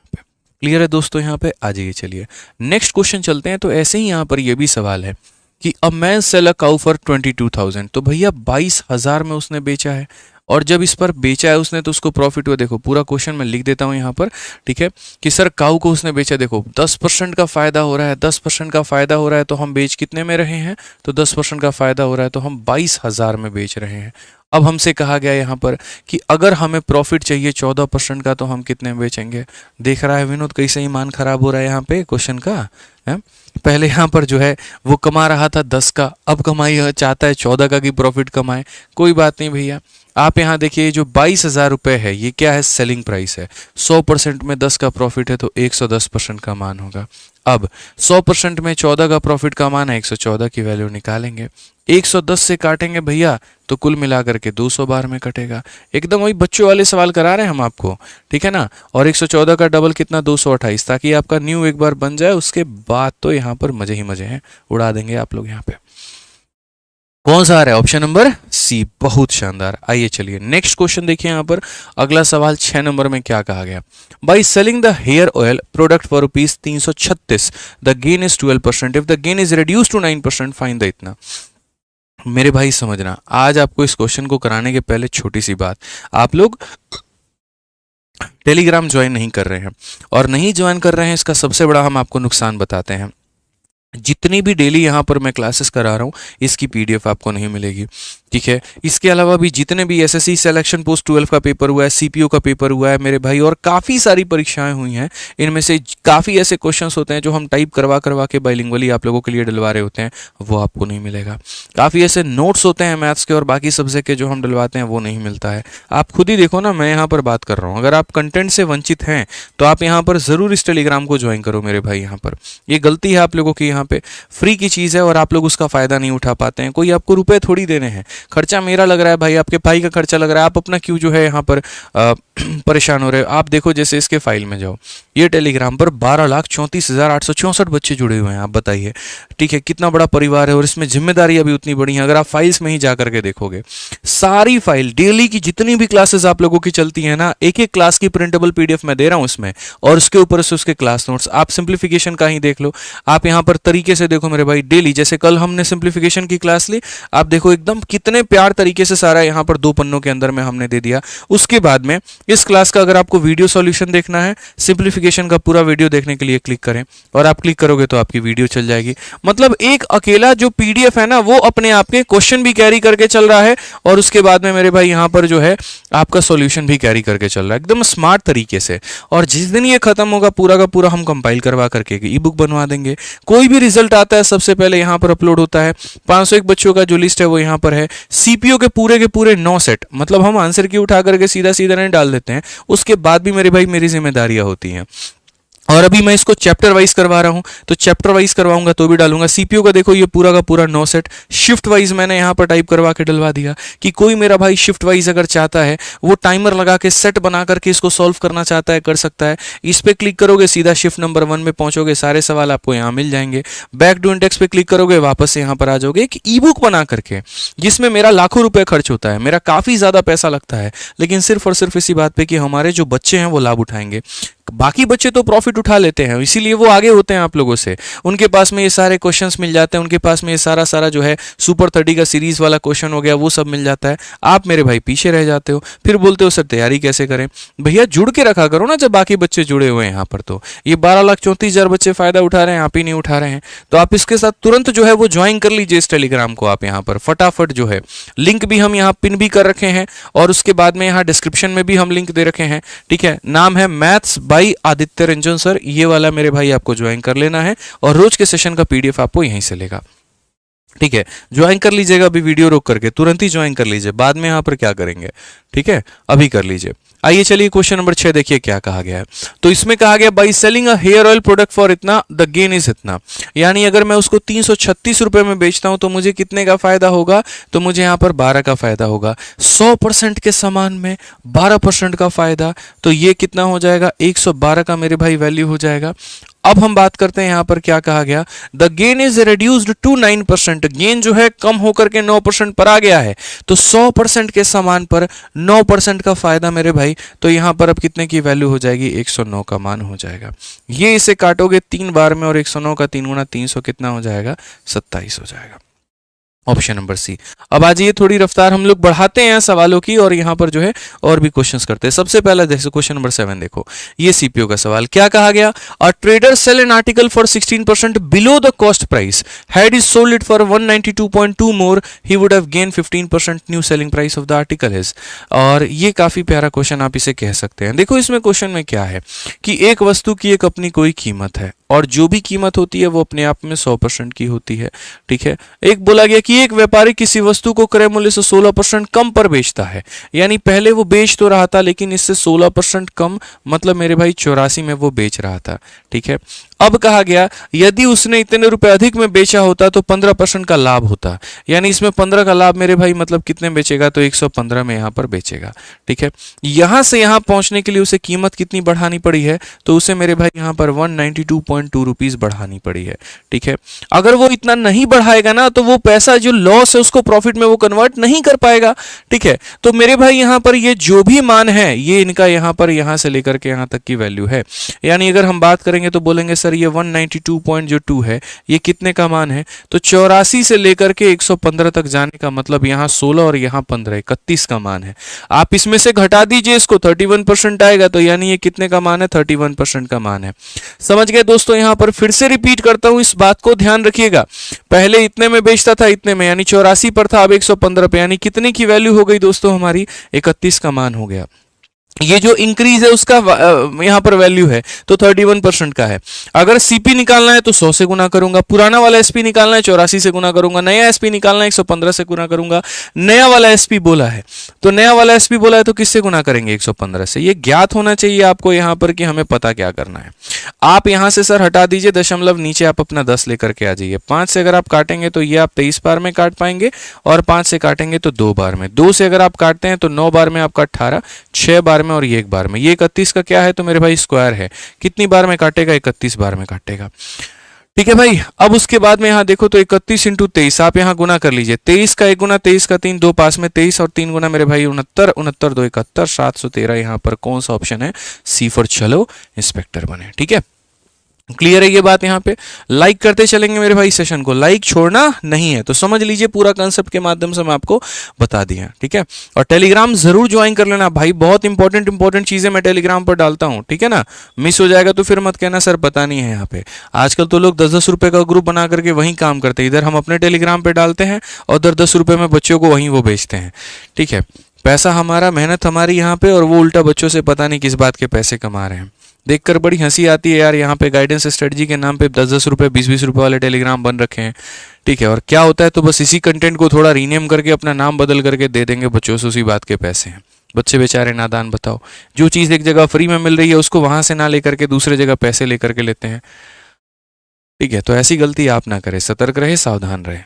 क्लियर है दोस्तों? यहाँ पे आ जाइए, चलिए नेक्स्ट क्वेश्चन चलते हैं। तो ऐसे ही यहाँ पर ये भी सवाल है कि a man sell a cow for 22,000, तो भैया 22,000 में उसने बेचा है, और जब इस पर बेचा है उसने तो उसको प्रॉफिट हुआ। देखो पूरा क्वेश्चन मैं लिख देता हूँ यहाँ पर, ठीक है, कि सर काऊ को उसने बेचा, देखो 10% का फायदा हो रहा है, 10% का फायदा हो रहा है, तो हम बेच कितने में रहे हैं? तो 10% का फायदा हो रहा है, तो हम 22,000 में बेच रहे हैं। अब हमसे कहा गया यहाँ पर कि अगर हमें प्रॉफिट चाहिए 14% का, तो हम कितने में बेचेंगे? देख रहा है विनोद कैसे ही मान खराब हो रहा है यहाँ पे क्वेश्चन का है? पहले यहाँ पर जो है वो कमा रहा था 10 का, अब कमाई चाहता है 14 का की प्रॉफिट कमाए। कोई बात नहीं भैया, आप यहाँ देखिए जो 22,000 रुपये है ये क्या है? सेलिंग प्राइस है। 100% में 10 का प्रॉफिट है तो 110% का मान होगा। अब 100% में 14 का प्रॉफिट का मान है, 114 की वैल्यू निकालेंगे, 110 से काटेंगे भैया तो कुल मिलाकर के 200 बार में कटेगा। एकदम वही बच्चों वाले सवाल करा रहे हैं हम आपको, ठीक है ना। और 114 का डबल कितना? 228, ताकि आपका न्यू एक बार बन जाए, उसके बाद तो यहाँ पर मजे ही मजे हैं, उड़ा देंगे आप लोग यहाँ पे। कौन सा आ रहा है? ऑप्शन नंबर सी, बहुत शानदार। आइए चलिए नेक्स्ट क्वेश्चन देखिए यहाँ पर। अगला सवाल 6 नंबर में क्या कहा गया? By selling the hair oil product for ₹336 the gain is 12%, if the gain is reduce to 9% find the इतना। मेरे भाई समझना, आज आपको इस क्वेश्चन को कराने के पहले छोटी सी बात, आप लोग टेलीग्राम ज्वाइन नहीं कर रहे हैं, और नहीं ज्वाइन कर रहे हैं इसका सबसे बड़ा हम आपको नुकसान बताते हैं। जितनी भी डेली यहाँ पर मैं क्लासेस करा रहा हूँ इसकी पीडीएफ आपको नहीं मिलेगी, ठीक है। इसके अलावा भी जितने भी एसएससी सिलेक्शन पोस्ट 12 का पेपर हुआ है, सीपीओ का पेपर हुआ है मेरे भाई, और काफ़ी सारी परीक्षाएं हुई हैं, इनमें से काफ़ी ऐसे क्वेश्चंस होते हैं जो हम टाइप करवा करवा के बाइलिंगुअली आप लोगों के लिए डलवा रहे होते हैं, वो आपको नहीं मिलेगा। काफ़ी ऐसे नोट्स होते हैं मैथ्स के और बाकी सब्जेक्ट के जो हम डलवाते हैं वो नहीं मिलता है। आप खुद ही देखो ना, मैं यहाँ पर बात कर रहा हूँ, अगर आप कंटेंट से वंचित हैं तो आप यहाँ पर ज़रूर इस टेलीग्राम को ज्वाइन करो मेरे भाई। यहाँ पर ये गलती है आप लोगों की, यहाँ पे फ्री की चीज़ है और आप लोग उसका फ़ायदा नहीं उठा पाते हैं। कोई आपको रुपए थोड़ी देने हैं, खर्चा मेरा लग रहा है भाई, आपके भाई का खर्चा लग रहा है, आप अपना क्यों जो है यहाँ पर परेशान हो रहे हो। आप देखो, जैसे इसके फाइल में जाओ, ये टेलीग्राम पर 12,34,864 बच्चे जुड़े हुए हैं। आप बताइए, ठीक है, कितना बड़ा परिवार है और इसमें जिम्मेदारियां भी उतनी बड़ी हैं। अगर आप फाइल्स में ही जा करके देखोगे, सारी फाइल डेली की जितनी भी क्लासेस आप लोगों की चलती है ना, एक एक क्लास की प्रिंटेबल पीडीएफ मैं दे रहा हूं इसमें, और उसके ऊपर से उसके क्लास नोट्स। आप सिंप्लीफिकेशन का ही देख लो, आप यहाँ पर तरीके से देखो मेरे भाई, डेली जैसे कल हमने सिंप्लीफिकेशन की क्लास ली, आप देखो एकदम कितने प्यार तरीके से सारा यहाँ पर 2 पन्नों के अंदर में हमने दे दिया। उसके बाद में इस क्लास का अगर आपको वीडियो सॉल्यूशन देखना है, सिंप्लीफिकेशन का पूरा वीडियो देखने के लिए क्लिक करें, और आप क्लिक करोगे तो आपकी वीडियो चल जाएगी। मतलब एक अकेला जो पीडीएफ है ना, वो अपने आप के क्वेश्चन भी कैरी करके चल रहा है, और उसके बाद में मेरे भाई यहाँ पर जो है आपका सॉल्यूशन भी कैरी करके चल रहा है एकदम स्मार्ट तरीके से। और जिस दिन ये खत्म होगा पूरा का पूरा हम कंपाइल करवा करके ई बुक बनवा देंगे। कोई भी रिजल्ट आता है सबसे पहले यहाँ पर अपलोड होता है। 501 बच्चों का जो लिस्ट है वो यहाँ पर है। सीपीओ के पूरे 9 सेट, मतलब हम आंसर की उठा करके सीधा सीधा नहीं डाल देते हैं, उसके बाद भी मेरे भाई मेरी जिम्मेदारियां होती हैं। और अभी मैं इसको चैप्टर वाइज करवा रहा हूं, तो चैप्टर वाइज करवाऊंगा तो भी डालूंगा। सीपीओ का देखो ये पूरा का पूरा 9 सेट शिफ्ट वाइज मैंने यहां पर टाइप करवा के डलवा दिया, कि कोई मेरा भाई शिफ्ट वाइज अगर चाहता है, वो टाइमर लगा के सेट बना करके इसको सॉल्व करना चाहता है, कर सकता है। इस पे क्लिक करोगे सीधा शिफ्ट नंबर 1 में पहुंचोगे, सारे सवाल आपको यहाँ मिल जाएंगे। बैक टू इंडेक्स पे क्लिक करोगे, वापस से यहाँ पर आ जाओगे एक ई बुक बना करके, जिसमें मेरा लाखों रुपए खर्च होता है, मेरा काफी ज्यादा पैसा लगता है, लेकिन सिर्फ और सिर्फ इसी बात पे कि हमारे जो बच्चे हैं वो लाभ उठाएंगे। बाकी बच्चे तो प्रॉफिट उठा लेते हैं, इसीलिए वो आगे होते हैं आप लोगों से। उनके पास में ये सारे क्वेश्चंस मिल जाते हैं, उनके पास में ये सारा जो है सुपर 30 का सीरीज वाला क्वेश्चन हो गया, वो सब मिल जाता है। आप मेरे भाई पीछे रह जाते हो, फिर बोलते हो सर तैयारी कैसे करें। भैया जुड़ के रखा करो ना, जब बाकी बच्चे जुड़े हुए हैं यहाँ पर। तो ये 12,34,000 बच्चे फायदा उठा रहे हैं, आप ही नहीं उठा रहे हैं, तो आप इसके साथ तुरंत जो है वो ज्वाइन कर लीजिए इस टेलीग्राम को। आप यहाँ पर फटाफट जो है लिंक भी हम यहाँ पिन भी कर रखे हैं, और उसके बाद में यहाँ डिस्क्रिप्शन में भी हम लिंक दे रखे हैं, ठीक है। नाम है maths by Aditya Ranjan sir, ये वाला मेरे भाई आपको ज्वाइन कर लेना है, और रोज के सेशन का पीडीएफ आपको यहीं से लेगा, ठीक है। ज्वाइन कर लीजिएगा, अभी वीडियो रोक करके तुरंत ही ज्वाइन कर लीजिए, बाद में यहाँ पर क्या करेंगे, ठीक है, अभी कर लीजिए। आइए चलिए क्वेश्चन नंबर 6 देखिए क्या कहा गया है। तो इसमें कहा गया by selling a hair oil product for इतना द गेन इज इतना, यानी अगर मैं उसको 336 रुपए में बेचता हूं तो मुझे कितने का फायदा होगा, तो मुझे यहाँ पर 12 का फायदा होगा। 100% के सामान में 12% का फायदा, तो ये कितना हो जाएगा, 112 का मेरे भाई वैल्यू हो जाएगा। अब हम बात करते हैं यहाँ पर क्या कहा गया, the gain is reduced to 9%, gain जो है कम होकर के 9% पर आ गया है। तो 100% के सामान पर 9% का फायदा मेरे भाई, तो यहाँ पर अब कितने की वैल्यू हो जाएगी, 109 का मान हो जाएगा। ये इसे काटोगे 3 बार में, और 109 का 3 गुना 300 कितना हो जाएगा, 27 हो जाएगा। Option number C. अब आज ये थोड़ी रफ्तार हम लोग बढ़ाते हैं सवालों की, और यहाँ पर जो है और भी क्वेश्चंस करते हैं। सबसे पहला देखो क्वेश्चन नंबर 7 देखो, ये सीपीओ का सवाल क्या कहा गया, a trader sell an article for 16% below the cost price, had is sold it for 192.2 more, he would have gain 15% new selling price of the article is. और ये काफी प्यारा क्वेश्चन आप इसे कह सकते हैं। देखो इसमें क्वेश्चन में क्या है कि एक वस्तु की एक अपनी कोई कीमत है, और जो भी कीमत होती है वो अपने आप में 100% की होती है, ठीक है। एक बोला गया कि एक व्यापारी किसी वस्तु को क्रय मूल्य से 16% कम पर बेचता है, यानी पहले वो बेच तो रहा था लेकिन इससे 16% कम, मतलब मेरे भाई 84 में वो बेच रहा था, ठीक है। अब कहा गया यदि उसने इतने रुपए अधिक में बेचा होता तो 15% का लाभ होता, यानी इसमें 15 का लाभ मेरे भाई मतलब कितने बेचेगा, तो 115 में यहां पर बेचेगा, ठीक है। यहां से यहां पहुंचने के लिए उसे कीमत कितनी बढ़ानी पड़ी है, तो उसे मेरे भाई यहां पर 192.2 ₹2 बढ़ानी पड़ी है। ठीक है, अगर वो इतना नहीं बढ़ाएगा ना तो वो पैसा जो लॉस है उसको प्रॉफिट में वो कन्वर्ट नहीं कर पाएगा। ठीक है, तो मेरे भाई यहाँ पर ये जो भी मान है ये इनका यहाँ पर यहाँ से लेकर के यहाँ तक की वैल्यू है। यानी अगर हम बात करेंगे तो बोलेंगे सर ये 192.2 है, ये कितने का मान है? तो 84 से लेकर के 115 तक जाने का मतलब यहाँ 16 और यहाँ 15, 31 का मान है। आप इसमें से घटा दीजिए इसको, 31% आएगा, तो यानी ये कितने का मान है? 31% का मान है। समझ गए दोस्तों? यहाँ पर फिर से रिपीट करता हूं, इस बात को ध्यान रखिएगा। पहले इतने में बेचता था, इतने में, यानी 84 पर था, अब 115 पे, यानी कितने की वैल्यू हो गई दोस्तों हमारी? 31 का मान हो गया। ये जो इंक्रीज है उसका यहां पर वैल्यू है तो 31% का है। अगर सीपी निकालना है तो 100 से गुना करूंगा, पुराना वाला एसपी निकालना है 84 से गुना करूंगा, नया एसपी निकालना है 115 से गुना करूंगा। नया वाला एसपी बोला है तो नया वाला एसपी बोला है तो किससे गुना करेंगे? 115 से। ये ज्ञात होना चाहिए आपको यहां पर कि हमें पता क्या करना है। आप यहां से सर हटा दीजिए दशमलव, नीचे आप अपना 10 लेकर के आ जाइए। 5 से अगर आप काटेंगे तो ये आप 23 बार में काट पाएंगे, और 5 से काटेंगे तो 2 बार में। 2 से अगर आप काटते हैं तो 9 बार में आपका 18, 6 बार में और ये 1 बार में। ये 31 का क्या है? तो मेरे भाई स्क्वायर है। कितनी बार में काटेगा? 31 बार में काटेगा। ठीक है भाई, अब उसके बाद में यहाँ देखो तो 31 इंटू 23 आप यहाँ गुना कर लीजिए। 23 का 1 गुना, 23 का 3, 2 पास में 23 और 3 गुना मेरे भाई 69, 69 2 71, 713। यहाँ पर कौन सा ऑप्शन है? सी फॉर चलो इंस्पेक्टर बने। ठीक है, क्लियर है ये बात? यहाँ पे लाइक करते चलेंगे मेरे भाई, सेशन को लाइक छोड़ना नहीं है। तो समझ लीजिए पूरा कंसेप्ट के माध्यम से मैं आपको बता दिया। ठीक है, और टेलीग्राम जरूर ज्वाइन कर लेना भाई, बहुत इंपॉर्टेंट चीजें मैं टेलीग्राम पर डालता हूँ। ठीक है ना, मिस हो जाएगा तो फिर मत कहना सर पता नहीं है। यहाँ पे आजकल तो लोग 10-10 रुपए का ग्रुप बना करके वहीं काम करते हैं। इधर हम अपने टेलीग्राम पे डालते हैं और 10-10 रुपए में बच्चों को वहीं वो बेचते हैं। ठीक है, पैसा हमारा, मेहनत हमारी यहाँ पे, और वो उल्टा बच्चों से पता नहीं किस बात के पैसे कमा रहे हैं। देखकर बड़ी हंसी आती है यार, यहाँ पे गाइडेंस स्ट्रेटजी के नाम पे 10-10 रुपए 20-20 रुपए वाले टेलीग्राम बन रखे हैं। ठीक है, और क्या होता है तो बस इसी कंटेंट को थोड़ा रीनेम करके अपना नाम बदल करके दे देंगे बच्चों से, उसी बात के पैसे हैं। बच्चे बेचारे नादान, बताओ, जो चीज़ एक जगह फ्री में मिल रही है उसको वहां से ना लेकर के दूसरे जगह पैसे लेकर के लेते हैं। ठीक है, तो ऐसी गलती आप ना करें, सतर्क रहे, सावधान रहे।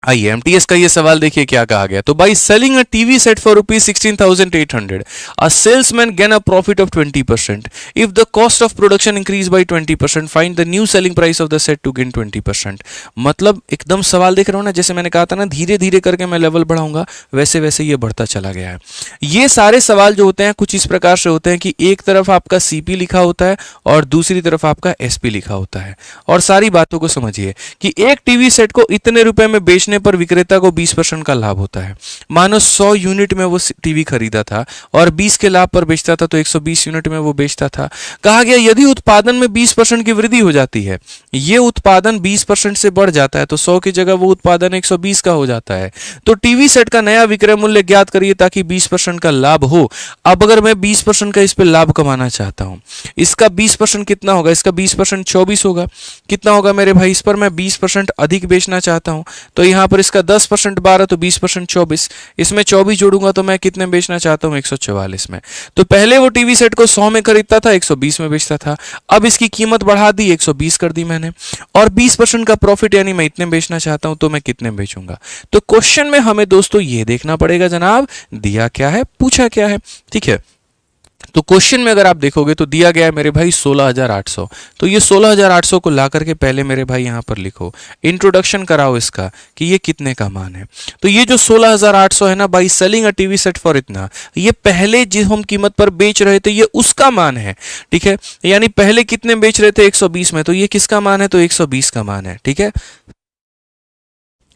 आइए एमटीएस का ये सवाल देखिए क्या कहा गया। तो by selling a TV set for ₹16,800 a salesman gain a profit of 20%। If the cost of production increase by 20%, find the new selling price of the set to gain 20%। मतलब एकदम सवाल देख रहे हो ना, जैसे मैंने कहा था ना, धीरे धीरे करके मैं लेवल बढ़ाऊंगा, वैसे वैसे ये बढ़ता चला गया है। ये सारे सवाल जो होते हैं कुछ इस प्रकार से होते हैं कि एक तरफ आपका सीपी लिखा होता है और दूसरी तरफ आपका एसपी लिखा होता है। और सारी बातों को समझिए कि एक टीवी सेट को इतने रुपए में बेचने पर विक्रेता को 20% का लाभ होता है। मानो 100 यूनिट में वो टीवी खरीदा था और 20 के लाभ पर बेचता था तो 120 यूनिट में वो बेचता था। कहा गया यदि उत्पादन में 20% की वृद्धि हो जाती है, ये उत्पादन 20% से बढ़ जाता है तो 100 की जगह वो उत्पादन 120 का हो जाता है। तो टीवी सेट का नया विक्रय मूल्य ज्ञात करिए ताकि 20% का लाभ हो। अब अगर मैं 20% का इस पे लाभ कमाना चाहता हूं, इसका 20% कितना होगा? इसका 20% 24 होगा। कितना होगा मेरे भाई? इस पर मैं 20% अधिक बेचना चाहता हूं तो यहां पर इसका 10% 12 तो 20% 24, इसमें 24 जोड़ूंगा तो मैं कितने बेचना चाहता हूं? 144 में। तो पहले वो टीवी सेट को 100 में खरीदता था, 120 में बेचता था। अब इसकी कीमत बढ़ा दी, 120 कर दी मैंने, और 20% का प्रॉफिट यानी मैं इतने बेचना चाहता हूं तो मैं कितने बेचूंगा। तो क्वेश्चन में हमें दोस्तों ये देखना पड़ेगा जनाब, दिया क्या है, पूछा क्या है। ठीक है, तो क्वेश्चन में अगर आप देखोगे तो दिया गया है मेरे भाई 16,800। तो ये 16,800 को ला करके पहले मेरे भाई यहां पर लिखो, इंट्रोडक्शन कराओ इसका कि ये कितने का मान है। तो ये जो 16,800 है ना, by selling a TV set for इतना, ये पहले जिस हम कीमत पर बेच रहे थे ये उसका मान है। ठीक है, यानी पहले कितने बेच रहे थे? 120 में, तो ये किसका मान है? तो 120 का मान है। ठीक है,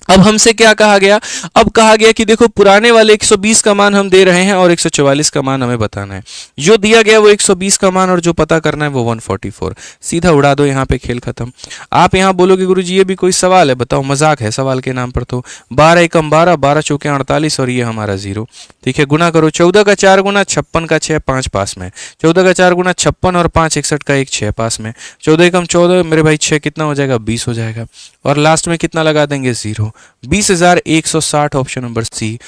अब हमसे क्या कहा गया? अब कहा गया कि देखो पुराने वाले 120 का मान हम दे रहे हैं और 144 का मान हमें बताना है। जो दिया गया वो 120 का मान और जो पता करना है वो 144। सीधा उड़ा दो, यहाँ पे खेल खत्म। आप यहाँ बोलोगे गुरुजी ये भी कोई सवाल है? बताओ, मजाक है सवाल के नाम पर। तो 12 एकम 12, 12 चौके 48 और ये हमारा 0। ठीक है, गुना करो। 14 का 4 गुना 56 का 6, 5 पास में। 14 का 4 गुना 56 और 5 61 का 1, 6 पास में। 14 एकम 14 मेरे भाई 6 कितना हो जाएगा? 20 हो जाएगा। और लास्ट में कितना लगा देंगे? 0। 20,160 ऑप्शन नंबर सी।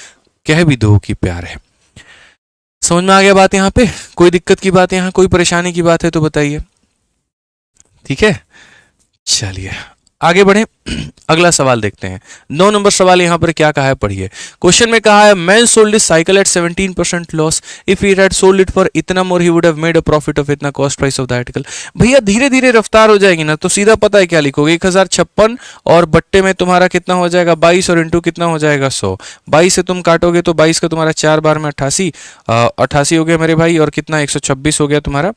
कह भी दो कि प्यार है। समझ में आ गया बात? यहां पे कोई दिक्कत की बात, यहां कोई परेशानी की बात है तो बताइए। ठीक है, चलिए आगे बढ़े। अगला सवाल देखते हैं। 9 नंबर सवाल यहाँ पर क्या कहा है, पढ़िए। क्वेश्चन में कहा है man sold this cycle at 17% loss, if he had sold it for इतना more he would have made a profit of इतना cost price of the article. भैया धीरे धीरे रफ्तार हो जाएगी ना, तो सीधा पता है क्या लिखोगे, 1056 और बट्टे में तुम्हारा कितना हो जाएगा 22 और इंटू कितना हो जाएगा 100। 22 से तुम काटोगे तो 22 का तुम्हारा 4 बार में 88, 88 हो गया मेरे भाई, और कितना 126 हो गया तुम्हारा,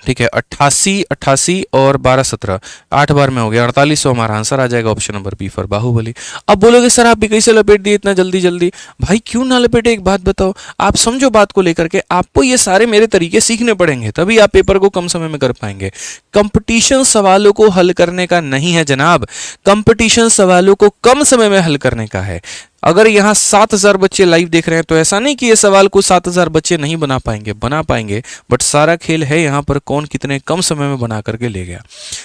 ठीक है। 88 88 और 12 17, 8 बार में हो गया 4800, हमारा आंसर आ जाएगा option number B for Baahubali. अब बोलोगे सर आप भी कैसे लपेट दिए इतना जल्दी जल्दी, भाई क्यों ना लपेटे, एक बात बताओ, आप समझो बात को लेकर के, आपको ये सारे मेरे तरीके सीखने पड़ेंगे, तभी आप पेपर को कम समय में कर पाएंगे। कंपटीशन सवालों को हल करने का नहीं है जनाब, कंपटीशन सवालों को कम समय में हल करने का है। अगर यहाँ 7000 बच्चे लाइव देख रहे हैं तो ऐसा नहीं कि ये सवाल को 7000 बच्चे नहीं बना पाएंगे, बना पाएंगे, बट सारा खेल है यहाँ पर कौन कितने कम समय में बना करके ले गया।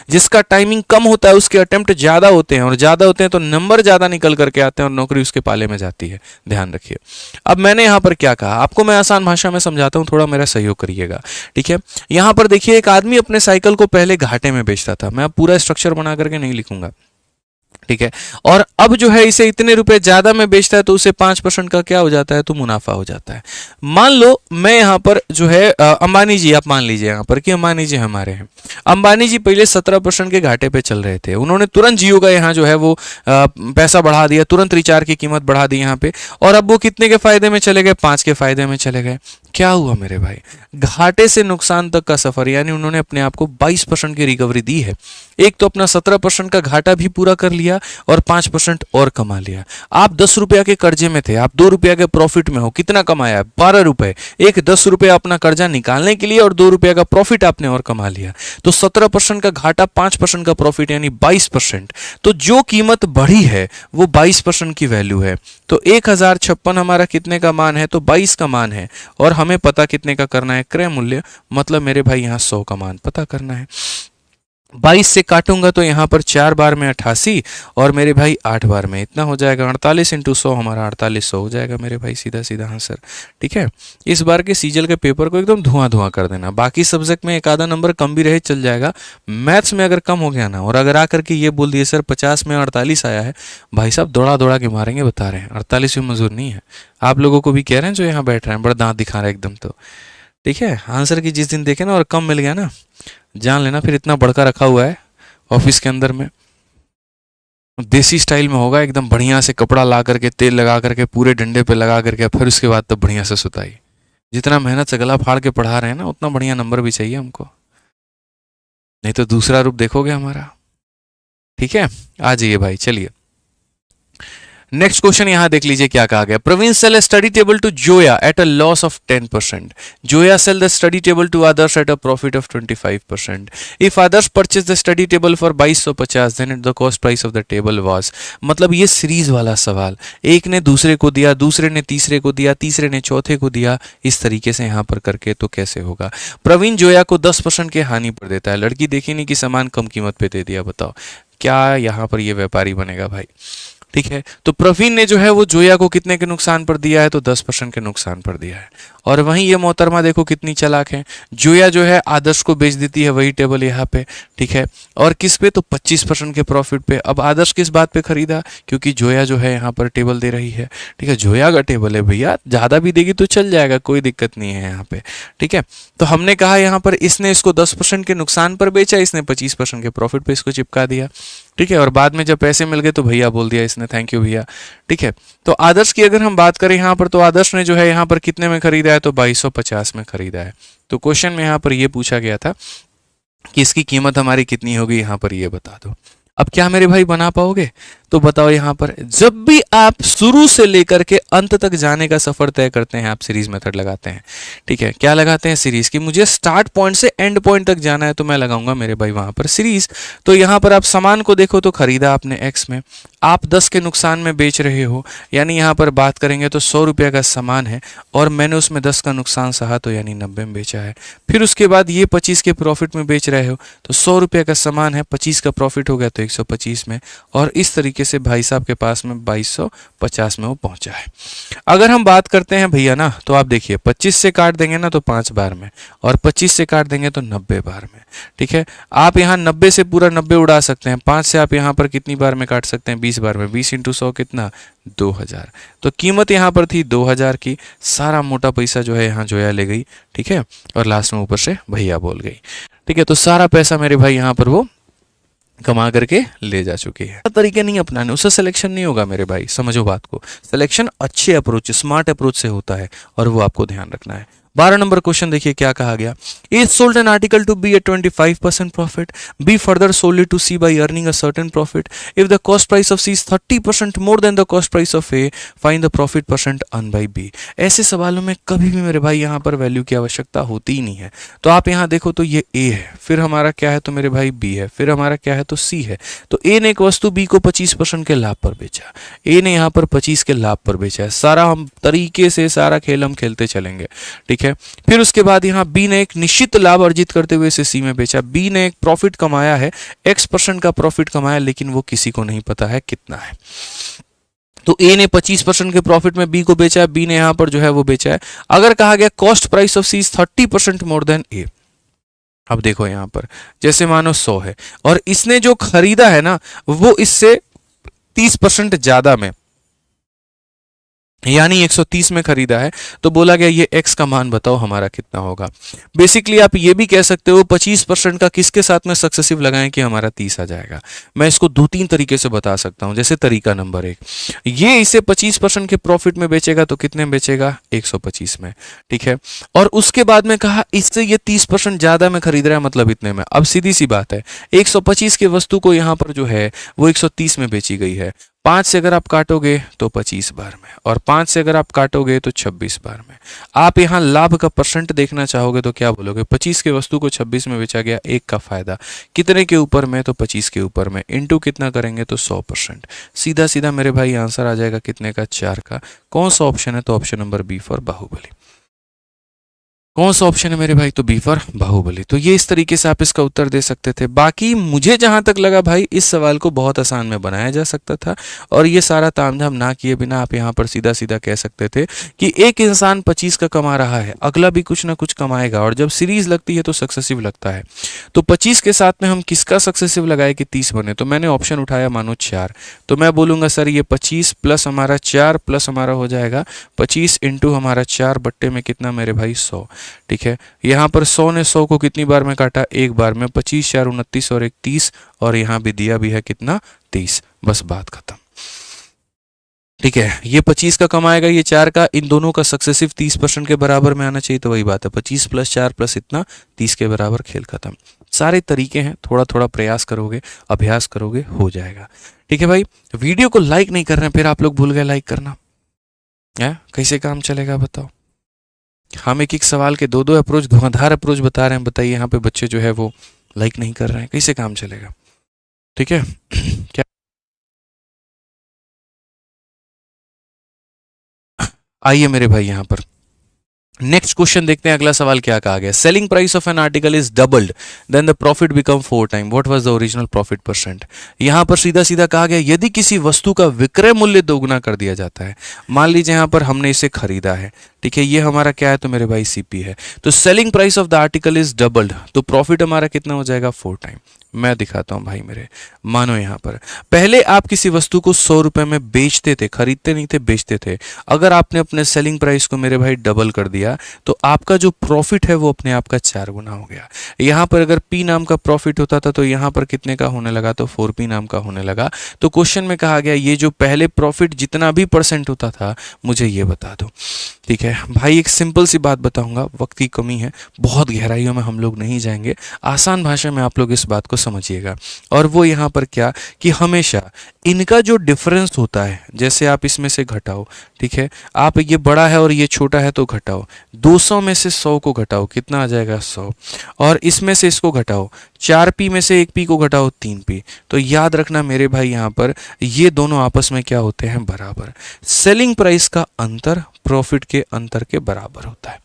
जिसका टाइमिंग कम होता है उसके अटेम्प्ट ज्यादा होते हैं, और ज्यादा होते हैं तो नंबर ज्यादा निकल करके आते हैं और नौकरी उसके पाले में जाती है, ध्यान रखिए। अब मैंने यहाँ पर क्या कहा आपको, मैं आसान भाषा में समझाता हूँ, थोड़ा मेरा सहयोग करिएगा, ठीक है। यहाँ पर देखिए एक आदमी अपने साइकिल को पहले घाटे में बेचता था, मैं पूरा स्ट्रक्चर बना करके नहीं लिखूंगा, ठीक है। और अब जो है इसे इतने रुपए ज्यादा में बेचता है तो उसे 5% का क्या हो जाता है, तो मुनाफा हो जाता है। मान लो मैं यहाँ पर जो है अंबानी जी, आप मान लीजिए यहाँ पर कि अंबानी जी हमारे हैं। अंबानी जी पहले 17% के घाटे पे चल रहे थे, उन्होंने तुरंत जियो का यहाँ जो है वो पैसा बढ़ा दिया, तुरंत रिचार्ज की कीमत बढ़ा दी यहाँ पे, और अब वो कितने के फायदे में चले गए, 5 के फायदे में चले गए। क्या हुआ मेरे भाई, घाटे से नुकसान तक का सफर, यानी उन्होंने अपने आप को 22% की रिकवरी दी है। एक तो अपना 17% का घाटा भी पूरा कर लिया और 5% और कमा लिया। आप 10 रुपया के कर्जे में थे, आप 2 रुपया के प्रॉफिट में हो, कितना कमाया, 12 रुपए। एक 10 रुपया अपना कर्जा निकालने के लिए और 2 रुपया का प्रॉफिट आपने और कमा लिया, तो 17% का घाटा, 5% का प्रॉफिट, यानी 22%। तो जो कीमत बढ़ी है वो 22% की वैल्यू है। तो 1056 हमारा कितने का मान है, तो 22 का मान है, और हमें पता कितने का करना है, क्रय मूल्य, मतलब मेरे भाई यहाँ 100 का मान पता करना है। 22 से काटूंगा तो यहाँ पर 4 बार में 88, और मेरे भाई 8 बार में इतना हो जाएगा 48 इंटू 100, हमारा 4800 हो जाएगा मेरे भाई, सीधा सीधा आंसर, ठीक है। इस बार के सीजल के पेपर को एकदम धुआं धुआं कर देना, बाकी सब्जेक्ट में एक आधा नंबर कम भी रहे चल जाएगा, मैथ्स में अगर कम हो गया ना, और अगर आकर के ये बोल दिए सर 50 में 48 आया है, भाई साहब दौड़ा दौड़ा के मारेंगे, बता रहे हैं 48 भी मंजूर नहीं है। आप लोगों को भी कह रहे हैं जो यहाँ बैठ रहे हैं, बड़ा दांत दिखा रहे हैं एकदम, तो ठीक है। आंसर की जिस दिन देखे ना और कम मिल गया ना, जान लेना फिर इतना बड़का रखा हुआ है ऑफिस के अंदर में, देसी स्टाइल में होगा एकदम बढ़िया से, कपड़ा ला करके तेल लगा करके पूरे डंडे पे लगा करके, फिर उसके बाद तब बढ़िया से सुताई। जितना मेहनत से गला फाड़ के पढ़ा रहे हैं ना, उतना बढ़िया नंबर भी चाहिए हमको, नहीं तो दूसरा रूप देखोगे हमारा, ठीक है। आ जाइए भाई, चलिए नेक्स्ट क्वेश्चन यहां देख लीजिए क्या कहा गया। Praveen sell study table to Zoya at a loss of 10%, Zoya sell the study table to Adarsh at a profit of 25%। If Adarsh purchase the study table for 2250 then it the cost price of the table was. मतलब ये series वाला सवाल, एक ने दूसरे को दिया, दूसरे ने तीसरे को दिया, तीसरे ने चौथे को दिया, इस तरीके से यहां पर करके तो कैसे होगा। प्रवीण जोया को 10% के हानि पर देता है, लड़की देखी नहीं कि सामान कम कीमत पे दे दिया, बताओ क्या यहां पर ये व्यापारी बनेगा भाई, ठीक है। तो प्रवीण ने जो है वो जोया को कितने के नुकसान पर दिया है, तो 10% के नुकसान पर दिया है। और वहीं ये मोहतरमा देखो कितनी चालाक है, जोया जो है आदर्श को बेच देती है वही टेबल यहाँ पे, ठीक है। और किस पे, तो 25% के प्रॉफिट पे। अब आदर्श किस बात पे खरीदा, क्योंकि जोया जो है यहाँ पर टेबल दे रही है, ठीक है। जोया का टेबल है भैया, ज्यादा भी देगी तो चल जाएगा, कोई दिक्कत नहीं है यहाँ पे, ठीक है। तो हमने कहा यहाँ पर इसने इसको 10% के नुकसान पर बेचा, इसने 25% के प्रॉफिट पे इसको चिपका दिया, ठीक है। और बाद में जब पैसे मिल गए तो भैया बोल दिया इसने थैंक यू भैया, ठीक है। तो आदर्श की अगर हम बात करें यहाँ पर, तो आदर्श ने जो है यहाँ पर कितने में खरीदा है, तो 2250 में खरीदा है। तो क्वेश्चन में यहाँ पर ये पूछा गया था कि इसकी कीमत हमारी कितनी होगी, यहाँ पर ये बता दो। अब क्या मेरे भाई बना पाओगे, तो बताओ। यहाँ पर जब भी आप शुरू से लेकर के अंत तक जाने का सफर तय करते हैं, आप सीरीज मेथड लगाते हैं, ठीक है। क्या लगाते हैं, सीरीज की। मुझे स्टार्ट पॉइंट से एंड पॉइंट तक जाना है तो मैं लगाऊंगा मेरे भाई वहां पर सीरीज। तो यहाँ पर आप सामान को देखो तो खरीदा आपने एक्स में, आप 10 के नुकसान में बेच रहे हो, यानी यहाँ पर बात करेंगे तो 100 रुपये का सामान है और मैंने उसमें 10 का नुकसान सहा, तो यानी 90 में बेचा है। फिर उसके बाद ये 25 के प्रॉफिट में बेच रहे हो, तो 100 रुपये का सामान है, 25 का प्रॉफिट हो गया तो 125 में, और इस तरीके तरीके से भाई साहब के पास में 2250 में वो पहुंचा है। अगर हम बात करते हैं भैया ना, तो आप देखिए 25 से काट देंगे ना तो 5 बार में, और 25 से काट देंगे तो 90 बार में। ठीक है, आप यहाँ 90 से पूरा 90 उड़ा सकते हैं, 5 से आप यहाँ पर कितनी बार में काट सकते हैं, 20 बार में। 20 इंटू 100 कितना, 2000। तो कीमत यहाँ पर थी 2000 की। सारा मोटा पैसा जो है यहाँ जोया ले गई। ठीक है, और लास्ट में ऊपर से भैया बोल गई। ठीक है, तो सारा पैसा मेरे भाई यहाँ पर वो कमा करके ले जा चुकी है। तरीके नहीं अपनाने, उससे सिलेक्शन नहीं होगा मेरे भाई, समझो बात को। सिलेक्शन अच्छे अप्रोच, स्मार्ट अप्रोच से होता है, और वो आपको ध्यान रखना है। 12 नंबर क्वेश्चन देखिए क्या कहा गया। A sold an article to B at 25% profit, B further sold it to C by earning a certain profit. If the cost price of C is 30% more than the cost price of A, find the profit percent earn by B. ऐसे सवालों में कभी भी मेरे भाई यहाँ पर value की आवश्यकता होती ही नहीं है। तो आप यहाँ देखो तो ये ए है, फिर हमारा क्या है तो मेरे भाई बी है, फिर हमारा क्या है तो सी है। तो ए ने एक वस्तु बी को 25% के लाभ पर बेचा, ए ने यहाँ पर 25 के लाभ पर बेचा है। सारा हम तरीके से सारा खेल हम खेलते चलेंगे। ठीक है, फिर उसके बाद यहाँ बी ने एक निश्चित लाभ अर्जित करते हुए इसे सी में बेचा। बी ने एक प्रॉफिट कमाया है, x% का प्रॉफिट कमाया, लेकिन वो किसी को नहीं पता है कितना है। तो ए ने 25% के प्रॉफिट में बी को बेचा है, बी ने यहां पर जो है वो बेचा है। अगर कहा गया cost price of C is 30% more than A, अब देखो यहां पर जैसे मानो 100 है और इसने जो खरीदा है ना वो इससे 30% ज्यादा में, यानी 130 में खरीदा है, तो बोला गया ये x का मान बताओ हमारा कितना होगा। बेसिकली आप ये भी कह सकते हो 25% का किसके साथ में सक्सेसिव लगाएं कि हमारा 30 आ जाएगा। मैं इसको 2-3 तरीके से बता सकता हूं। जैसे तरीका नंबर 1, ये इसे 25% के प्रॉफिट में बेचेगा तो कितने में बेचेगा, 125 में। ठीक है, और उसके बाद में कहा इससे ये 30% ज्यादा में खरीद रहा है, मतलब इतने में। अब सीधी सी बात है, 125 की वस्तु को यहां पर जो है वो 130 में बेची गई है। 5 से अगर आप काटोगे तो 25 बार में, और 5 से अगर आप काटोगे तो 26 बार में। आप यहाँ लाभ का परसेंट देखना चाहोगे तो क्या बोलोगे, 25 के वस्तु को 26 में बेचा गया, 1 का फायदा कितने के ऊपर में, तो 25 के ऊपर में, इनटू कितना करेंगे तो 100%। सीधा सीधा मेरे भाई आंसर आ जाएगा कितने का, 4 का। कौन सा ऑप्शन है, तो option number B for Baahubali. कौन सा ऑप्शन है मेरे भाई, तो बी फॉर बाहुबली। तो ये इस तरीके से आप इसका उत्तर दे सकते थे। बाकी मुझे जहां तक लगा भाई इस सवाल को बहुत आसान में बनाया जा सकता था, और ये सारा तामझाम ना किए बिना आप यहाँ पर सीधा सीधा कह सकते थे कि एक इंसान 25 का कमा रहा है, अगला भी कुछ ना कुछ कमाएगा, और जब सीरीज लगती है तो सक्सेसिव लगता है। तो 25 के साथ में हम किसका सक्सेसिव लगाए कि 30 बने, तो मैंने ऑप्शन उठाया मानो 4। तो मैं बोलूंगा सर ये 25 प्लस हमारा 4 प्लस हमारा हो जाएगा 25 इंटू हमारा 4 बट्टे में कितना मेरे भाई 100। ठीक है, यहां पर 100 ने 100 को कितनी बार में काटा, 1 बार में। 25 4 29 और 1 30, और यहां भी दिया भी है कितना, 30। बस बात खत्म। ठीक है, ये 25 का कमाएगा, ये 4 का, इन दोनों का सक्सेसिव 30% के बराबर में आना चाहिए। तो वही बात है, 25 प्लस 4 प्लस इतना 30 के बराबर, खेल खत्म। सारे तरीके हैं, थोड़ा थोड़ा प्रयास करोगे, अभ्यास करोगे, हो जाएगा। ठीक है भाई, वीडियो को लाइक नहीं कर रहे हैं, फिर आप लोग भूल गए लाइक करना है, कैसे काम चलेगा बताओ। हम एक एक सवाल के 2-2 अप्रोच, धुआंधार अप्रोच बता रहे हैं, बताइए यहाँ पे बच्चे जो है वो लाइक नहीं कर रहे हैं, कैसे काम चलेगा। ठीक है क्या, आइए मेरे भाई यहाँ पर नेक्स्ट क्वेश्चन देखते हैं। अगला सवाल क्या कहा गया, selling price of an article is doubled then the profit become 4 time, what was the original profit percent. यहां पर सीधा सीधा कहा गया यदि किसी वस्तु का विक्रय मूल्य दोगुना कर दिया जाता है, मान लीजिए यहां पर हमने इसे खरीदा है, ठीक है, ये हमारा क्या है तो मेरे भाई सीपी है, तो selling price of the article is doubled, तो प्रॉफिट हमारा कितना हो जाएगा, 4 टाइम। मैं दिखाता हूं भाई मेरे, मानो यहां पर पहले आप किसी वस्तु को 100 रुपए में बेचते थे, खरीदते नहीं थे, बेचते थे। अगर आपने अपने सेलिंग प्राइस को मेरे भाई डबल कर दिया तो आपका जो प्रॉफिट है वो अपने आप का 4 गुना हो गया। यहां पर अगर पी नाम का प्रॉफिट होता था तो यहां पर कितने का होने लगा, तो 4p नाम का होने लगा। तो क्वेश्चन में कहा गया ये जो पहले प्रॉफिट जितना भी परसेंट होता था मुझे ये बता दो। ठीक है भाई, एक सिंपल सी बात बताऊंगा, वक्त की कमी है, बहुत गहराइयों में हम लोग नहीं जाएंगे, आसान भाषा में आप लोग इस बात को समझिएगा। और वो यहाँ पर क्या कि हमेशा इनका जो डिफरेंस होता है, जैसे आप इसमें से घटाओ, ठीक है, आप ये बड़ा है और ये छोटा है तो घटाओ, 200 में से 100 को घटाओ, कितना आ जाएगा 100, और इसमें से इसको घटाओ, 4p में से 1p को घटाओ, 3p। तो याद रखना मेरे भाई यहाँ पर ये दोनों आपस में क्या होते हैं, बराबर। सेलिंग प्राइस का अंतर प्रॉफिट के अंतर के बराबर होता है।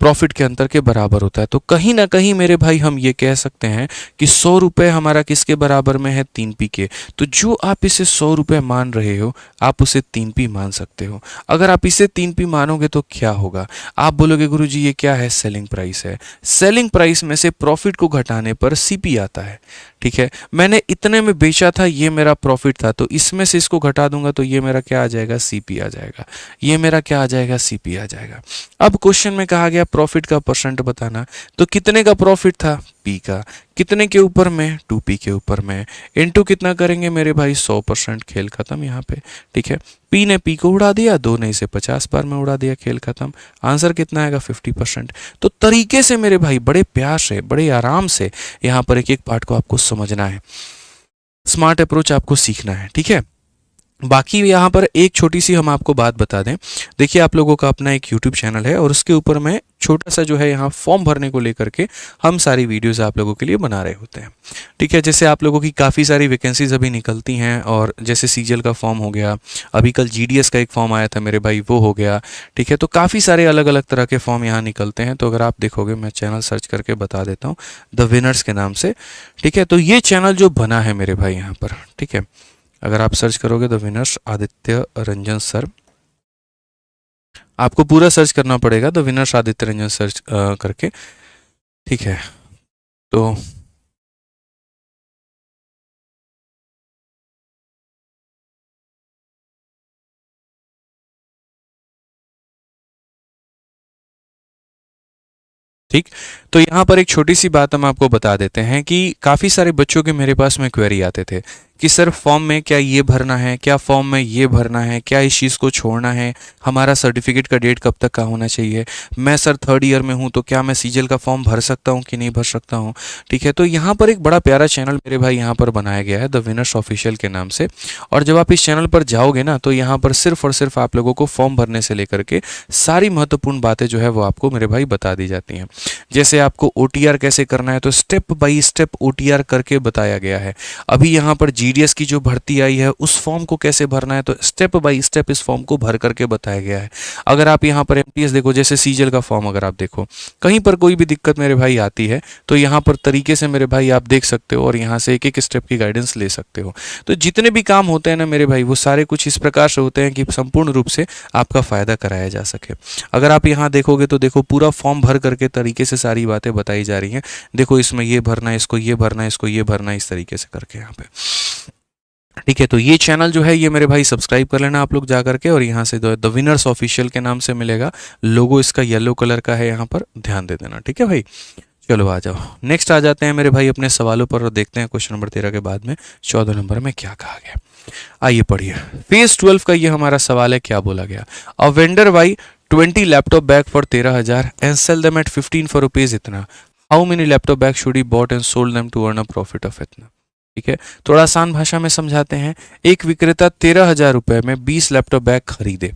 प्रॉफिट के अंतर के बराबर होता है। तो कहीं ना कहीं मेरे भाई हम ये कह सकते हैं कि 100 रुपये हमारा किसके बराबर में है, 3p के। तो जो आप इसे 100 रुपये मान रहे हो आप उसे 3p मान सकते हो। अगर आप इसे 3p मानोगे तो क्या होगा, आप बोलोगे गुरुजी ये क्या है, सेलिंग प्राइस है। सेलिंग प्राइस में से प्रॉफिट को घटाने पर सीपी आता है। ठीक है, मैंने इतने में बेचा था, ये मेरा प्रॉफिट था, तो इसमें से इसको घटा दूंगा तो ये मेरा क्या आ जाएगा, सीपी आ जाएगा। ये मेरा क्या आ जाएगा, सीपी आ जाएगा। अब क्वेश्चन में कहा गया प्रॉफिट का परसेंट बताना, तो कितने का प्रॉफिट था, पी का। कितने के ऊपर में, 2p के ऊपर में। इनटू कितना करेंगे मेरे भाई, 100%, खेल खत्म यहाँ पे। ठीक है, p ने p को उड़ा दिया, 2 ने इसे 50 बार में उड़ा दिया, खेल खत्म। आंसर कितना आएगा, 50%। तो तरीके से मेरे भाई बड़े प्यार से, बड़े आराम से यहाँ पर एक एक पार्ट को आपको समझना है, स्मार्ट अप्रोच आपको सीखना है। ठीक है, बाकी यहाँ पर एक छोटी सी हम आपको बात बता दें। देखिए आप लोगों का अपना एक YouTube चैनल है और उसके ऊपर मैं छोटा सा जो है यहाँ फॉर्म भरने को लेकर के हम सारी वीडियोस आप लोगों के लिए बना रहे होते हैं। ठीक है, जैसे आप लोगों की काफ़ी सारी वैकेंसीज अभी निकलती हैं, और जैसे सीजीएल का फॉर्म हो गया, अभी कल जीडीएस का एक फॉर्म आया था मेरे भाई, वो हो गया। ठीक है, तो काफ़ी सारे अलग अलग तरह के फॉर्म यहाँ निकलते हैं। तो अगर आप देखोगे, मैं चैनल सर्च करके बता देता हूँ, द विनर्स के नाम से। ठीक है, तो ये चैनल जो बना है मेरे भाई यहाँ पर, ठीक है, अगर आप सर्च करोगे the winners Aditya Ranjan sir, आपको पूरा सर्च करना पड़ेगा the winners Aditya Ranjan search करके। ठीक है, तो ठीक, तो यहाँ पर एक छोटी सी बात हम आपको बता देते हैं कि काफ़ी सारे बच्चों के मेरे पास में क्वेरी आते थे कि सर फॉर्म में क्या ये भरना है, क्या फॉर्म में ये भरना है, क्या इस चीज़ को छोड़ना है, हमारा सर्टिफिकेट का डेट कब तक का होना चाहिए, मैं सर 3rd ईयर में हूँ तो क्या मैं सीजीएल का फॉर्म भर सकता हूँ कि नहीं भर सकता हूँ। ठीक है, तो यहाँ पर एक बड़ा प्यारा चैनल मेरे भाई यहाँ पर बनाया गया है द विनर्स ऑफिशियल के नाम से। और जब आप इस चैनल पर जाओगे ना, तो यहाँ पर सिर्फ और सिर्फ आप लोगों को फॉर्म भरने से लेकर के सारी महत्वपूर्ण बातें जो है वो आपको मेरे भाई बता दी जाती हैं। जैसे आपको ओटीआर कैसे करना है, तो स्टेप बाय स्टेप ओटीआर करके बताया गया है। अभी यहाँ पर जीडीएस की जो भर्ती आई है उस फॉर्म को कैसे भरना है, तो स्टेप बाय स्टेप इस फॉर्म को भर करके बताया गया है। अगर आप यहाँ पर एमटीएस देखो, जैसे सीजीएल का फॉर्म अगर आप देखो, कहीं पर कोई भी दिक्कत मेरे भाई आती है तो यहाँ पर तरीके से मेरे भाई आप देख सकते हो और यहाँ से एक एक स्टेप की गाइडेंस ले सकते हो। तो जितने भी काम होते हैं ना मेरे भाई, वो सारे कुछ इस प्रकार से होते हैं कि संपूर्ण रूप से आपका फायदा कराया जा सके। अगर आप यहाँ देखोगे तो देखो पूरा फॉर्म भर करके तरीके से सारी बातें बताई जा रही हैं। देखो इसमें ये भरना है, इसको ये भरना है, इसको ये भरना है, इस तरीके से करके यहाँ पे। ठीक है, तो ये चैनल जो है ये मेरे भाई सब्सक्राइब कर लेना आप लोग जा करके, और यहाँ से द विनर्स ऑफिशियल के नाम से मिलेगा। लोगो इसका येलो कलर का है, यहाँ पर ध्यान दे देना। ठीक है भाई, चलो आ जाओ, नेक्स्ट आ जाते हैं मेरे भाई अपने सवालों पर और देखते हैं क्वेश्चन नंबर 13 के बाद में 14 नंबर में क्या कहा गया। आइए पढ़िए, फेज 12 का ये हमारा सवाल है। क्या बोला गया, a vendor buy 20 laptop bag for 13,000 and sell them at 15 for rupees इतना, how many laptop bag should he bought and sold them to earn a profit of इतना। ठीक है, थोड़ा आसान भाषा में समझाते हैं। एक विक्रेता 13,000 रुपए में 20 लैपटॉप बैग खरीदे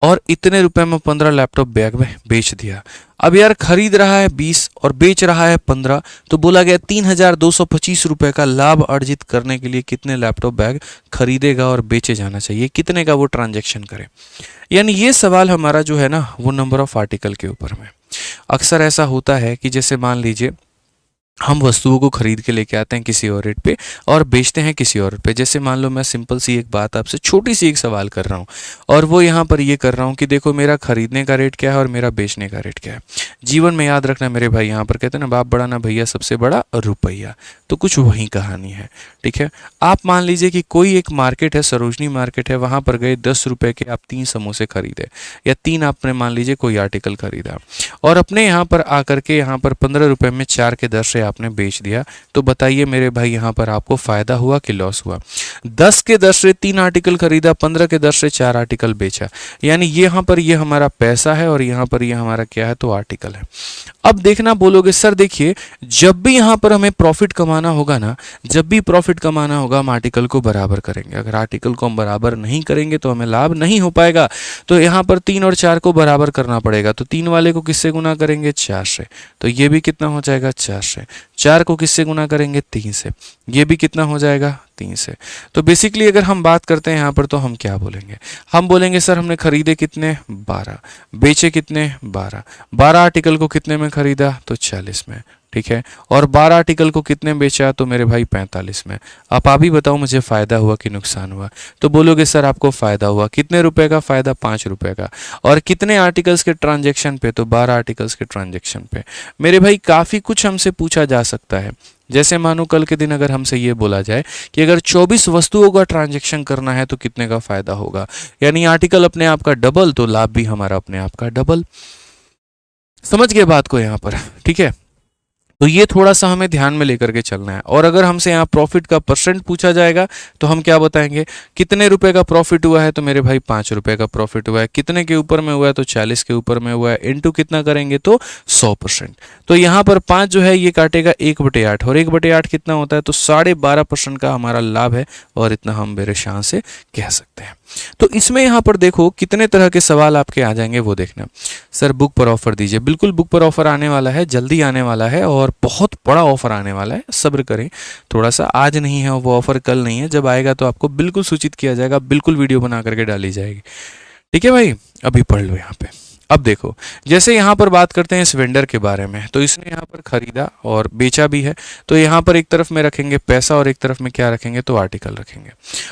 और इतने रुपए में 15 लैपटॉप बैग में बेच दिया। अब यार खरीद रहा है 20 और बेच रहा है 15, तो बोला गया 3,225 रुपए का लाभ अर्जित करने के लिए कितने लैपटॉप बैग खरीदेगा और बेचे जाना चाहिए, कितने का वो ट्रांजैक्शन करे। यानी ये सवाल हमारा जो है ना वो नंबर ऑफ आर्टिकल के ऊपर में। अक्सर ऐसा होता है कि जैसे मान लीजिए हम वस्तुओं को खरीद के लेके आते हैं किसी और रेट पे और बेचते हैं किसी और रेट पे। जैसे मान लो मैं सिंपल सी एक बात आपसे छोटी सी एक सवाल कर रहा हूँ और वो यहाँ पर ये कर रहा हूँ कि देखो मेरा खरीदने का रेट क्या है और मेरा बेचने का रेट क्या है। जीवन में याद रखना मेरे भाई, यहाँ पर कहते हैं ना बाप बड़ा ना भैया, सबसे बड़ा रुपया। तो कुछ वही कहानी है। ठीक है, आप मान लीजिए कि कोई एक मार्केट है, सरोजनी मार्केट है, वहाँ पर गए 10 रुपये के आप 3 समोसे खरीदे या 3 आपने मान लीजिए कोई आर्टिकल खरीदा और अपने यहाँ पर आकर के यहाँ पर 15 रुपये में 4 के दर से आपने बेच दिया। तो बताइए मेरे भाई यहाँ पर आपको फायदा हुआ कि लॉस हुआ। 10 के दर से 3 आर्टिकल खरीदा, 15 के दर से 4 आर्टिकल बेचा, यानी यहाँ पर ये हमारा पैसा है और यहाँ पर ये हमारा क्या है, तो आर्टिकल है। अब देखना बोलोगे सर देखिए जब भी यहाँ पर हमें प्रॉफिट कमाना होगा ना, जब भी प्रॉफिट कमाना होगा हम आर्टिकल को बराबर करेंगे। अगर आर्टिकल को हम बराबर नहीं करेंगे तो हमें लाभ नहीं हो पाएगा। तो यहाँ पर 3 और 4 को बराबर करना पड़ेगा। तो 3 वाले को किससे गुना करेंगे, 4 से। तो ये भी कितना हो जाएगा, 4 से। 4 को किससे गुना करेंगे 3 से, ये भी कितना हो जाएगा 3 से। तो बेसिकली अगर हम बात करते हैं यहाँ पर तो हम क्या बोलेंगे, हम बोलेंगे सर हमने खरीदे कितने 12, बेचे कितने 12, 12 आर्टिकल को कितने में खरीदा तो 40 में, ठीक है, और 12 आर्टिकल को कितने बेचा तो मेरे भाई 45 में। आप ही बताओ मुझे फ़ायदा हुआ कि नुकसान हुआ, तो बोलोगे सर आपको फ़ायदा हुआ। कितने रुपए का फ़ायदा 5 रुपए का, और कितने आर्टिकल्स के ट्रांजैक्शन पे तो 12 आर्टिकल्स के ट्रांजैक्शन पे। मेरे भाई काफ़ी कुछ हमसे पूछा जा सकता है, जैसे मानो कल के दिन अगर हमसे ये बोला जाए कि अगर 24 वस्तुओं का ट्रांजैक्शन करना है तो कितने का फ़ायदा होगा, यानी आर्टिकल अपने आप का डबल तो लाभ भी हमारा अपने आप का डबल। समझ गए बात को यहाँ पर, ठीक है। तो ये थोड़ा सा हमें ध्यान में लेकर के चलना है। और अगर हमसे यहाँ प्रॉफिट का परसेंट पूछा जाएगा तो हम क्या बताएंगे, कितने रुपए का प्रॉफिट हुआ है तो मेरे भाई 5 रुपए का प्रॉफिट हुआ है, कितने के ऊपर में हुआ है तो 40 के ऊपर में हुआ है, इनटू कितना करेंगे तो 100%। तो यहाँ पर 5 जो है ये काटेगा 1/8, और 1/8 कितना होता है तो 12.5% का हमारा लाभ है, और इतना हम मेरे शान से कह सकते हैं। तो इसमें यहाँ पर देखो कितने तरह के सवाल आपके आ जाएंगे वो देखना। सर बुक पर ऑफर दीजिए, बिल्कुल बुक पर ऑफर आने वाला है, जल्दी आने वाला है, और बहुत बड़ा ऑफर आने वाला है, सब्र करें थोड़ा सा। आज नहीं है वो ऑफर, कल नहीं है, जब आएगा तो आपको बिल्कुल सूचित किया जाएगा, बिल्कुल वीडियो बना करके डाली जाएगी, ठीक है भाई। अभी पढ़ लो यहाँ पे। अब देखो जैसे यहाँ पर बात करते हैं इस वेंडर के बारे में, तो इसने यहाँ पर खरीदा और बेचा भी है, तो यहाँ पर एक तरफ में रखेंगे पैसा और एक तरफ में क्या रखेंगे तो आर्टिकल रखेंगे।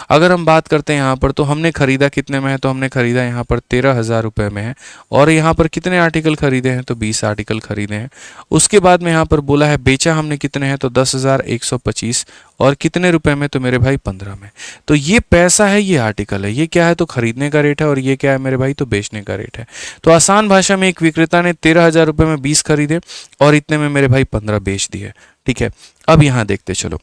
अगर हम बात करते हैं यहाँ पर तो हमने खरीदा कितने में है, तो हमने खरीदा यहाँ पर 13,000 रुपये में है, और यहाँ पर कितने आर्टिकल खरीदे हैं तो 20 आर्टिकल खरीदे हैं। उसके बाद में यहाँ पर बोला है बेचा हमने कितने हैं तो 10,125, और कितने रुपए में तो मेरे भाई 15 में। तो ये पैसा है, ये आर्टिकल है, ये क्या है तो खरीदने का रेट है, और ये क्या है मेरे भाई तो बेचने का रेट है। तो आसान भाषा में एक विक्रेता ने 13,000 रुपये में 20 खरीदे और इतने में मेरे भाई 15 बेच दिए, ठीक है। अब यहाँ देखते चलो,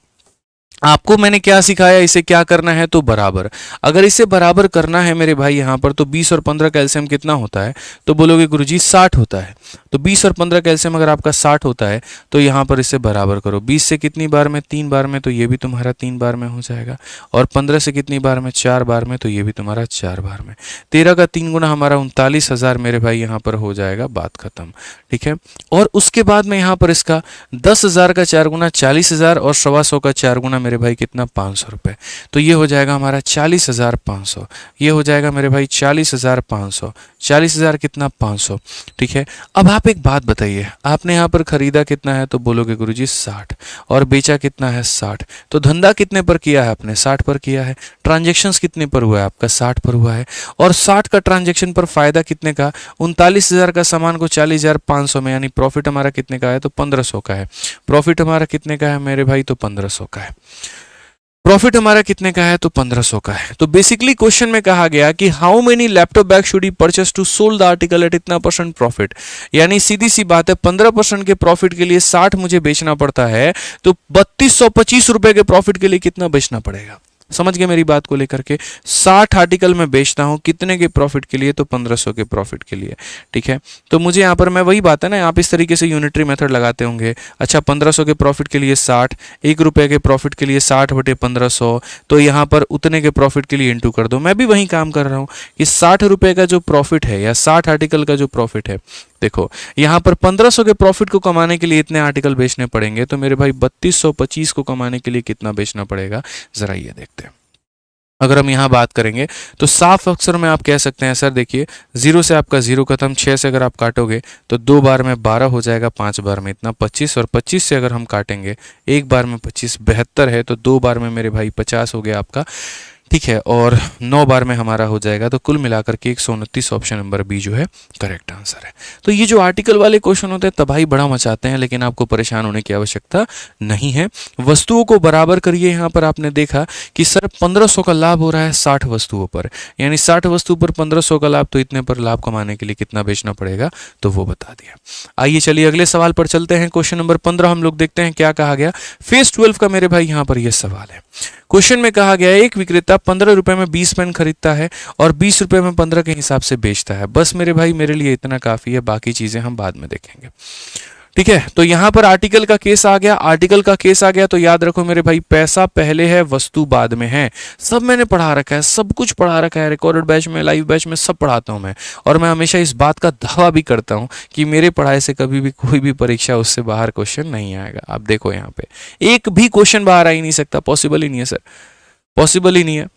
आपको मैंने क्या सिखाया, इसे क्या करना है तो बराबर। अगर इसे बराबर करना है मेरे भाई यहाँ पर तो 20 और 15 का एलसीएम कितना होता है, तो बोलोगे गुरुजी 60 होता है। तो 20 और 15 का एलसीएम अगर आपका 60 होता है तो यहाँ पर इसे बराबर करो। 20 से कितनी बार में 3 बार में, तो ये भी तुम्हारा 3 बार में हो जाएगा, और 15 से कितनी बार में 4 बार में, तो ये भी तुम्हारा 4 बार में। 13 का 3 गुना हमारा 39,000 मेरे भाई यहाँ पर हो जाएगा, बात खत्म, ठीक है। और उसके बाद में यहाँ पर इसका 10,000 का 4 गुना 40,000, और 125 का 4 गुना मेरे भाई कितना 500 रुपये। तो ये हो जाएगा हमारा 40,500, ये हो जाएगा मेरे भाई 40,500, 40,000 कितना 500, ठीक है। अब आप एक बात बताइए, आपने यहाँ पर खरीदा कितना है तो बोलोगे गुरुजी 60, और बेचा कितना है 60। तो धंधा कितने पर किया है आपने 60 पर किया है। ट्रांजेक्शन्स कितने पर हुआ है आपका 60 पर हुआ है, और 60 का ट्रांजेक्शन पर फायदा कितने का 39,000 का सामान को 40,500 में, यानी प्रॉफिट हमारा कितने का है तो 1500 का है। प्रॉफिट हमारा कितने का है मेरे भाई तो 1500 का है। प्रॉफिट हमारा कितने का है तो 1500 का है। तो बेसिकली क्वेश्चन में कहा गया कि how many laptop bag should he purchase to sold the article at इतना % प्रॉफिट, यानी सीधी सी बात है 15% के प्रॉफिट के लिए 60 मुझे बेचना पड़ता है, तो 3225 रुपए के प्रॉफिट के लिए कितना बेचना पड़ेगा। समझ गए मेरी बात को लेकर के। 60 आर्टिकल में बेचता हूं कितने के प्रॉफिट के लिए तो 1500 के प्रॉफिट के लिए, ठीक है। तो मुझे यहाँ पर मैं वही बात है ना, आप इस तरीके से यूनिटरी मेथड लगाते होंगे। अच्छा 1500 के प्रॉफिट के लिए 60, 1 रुपए के प्रॉफिट के लिए 60/1500, तो यहाँ पर उतने के प्रॉफिट के लिए इंटू कर दो। मैं भी वही काम कर रहा हूँ कि 60 रुपए का जो प्रॉफिट है या 60 आर्टिकल का जो प्रॉफिट है, देखो यहाँ पर 1500 के प्रॉफिट को कमाने के लिए इतने आर्टिकल बेचने पड़ेंगे, तो मेरे भाई 3225 को कमाने के लिए कितना बेचना पड़ेगा, जरा ये देखते हैं। अगर हम यहाँ बात करेंगे तो साफ अक्षर में आप कह सकते हैं सर देखिए 0 से आपका 0 खत्म, 6 से अगर आप काटोगे तो 2 बार में 12 हो जाएगा, 5 बार में इतना 25, और 25 से अगर हम काटेंगे 1 बार में 25 72 है, तो 2 बार में मेरे भाई 50 हो गया आपका, ठीक है, और 9 बार में हमारा हो जाएगा। तो कुल मिलाकर के 129 ऑप्शन नंबर बी जो है करेक्ट आंसर है। तो ये जो आर्टिकल वाले क्वेश्चन होते हैं तबाही बड़ा मचाते हैं, लेकिन आपको परेशान होने की आवश्यकता नहीं है। वस्तुओं को बराबर करिए। यहाँ पर आपने देखा कि सर 1500 का लाभ हो रहा है 60 वस्तुओं पर, यानी 60 वस्तु पर 1500 का लाभ, तो इतने पर लाभ कमाने के लिए कितना बेचना पड़ेगा तो वो बता दिया। आइए चलिए अगले सवाल पर चलते हैं। क्वेश्चन नंबर 15 हम लोग देखते हैं क्या कहा गया। फेज 12 का मेरे भाई यहाँ पर यह सवाल है। क्वेश्चन में कहा गया एक विक्रेता 15 रुपए में 20 पेन खरीदता है और 20 रुपए में 15 के हिसाब से बेचता है। बस मेरे भाई मेरे लिए इतना काफी है, बाकी चीजें हम बाद में देखेंगे। ठीक है, तो यहां पर आर्टिकल का केस आ गया, आर्टिकल का केस आ गया तो याद रखो मेरे भाई, पैसा पहले है, वस्तु बाद में है। सब मैंने पढ़ा रखा है, सब कुछ पढ़ा रखा है, रिकॉर्डेड बैच में, लाइव बैच में, सब पढ़ाता हूं मैं। और मैं हमेशा इस बात का दावा भी करता हूं कि मेरे पढ़ाई से कभी भी कोई भी परीक्षा उससे बाहर क्वेश्चन नहीं आएगा। आप देखो यहाँ पे एक भी क्वेश्चन बाहर आ ही नहीं सकता, पॉसिबल ही नहीं है सर, पॉसिबल ही नहीं है।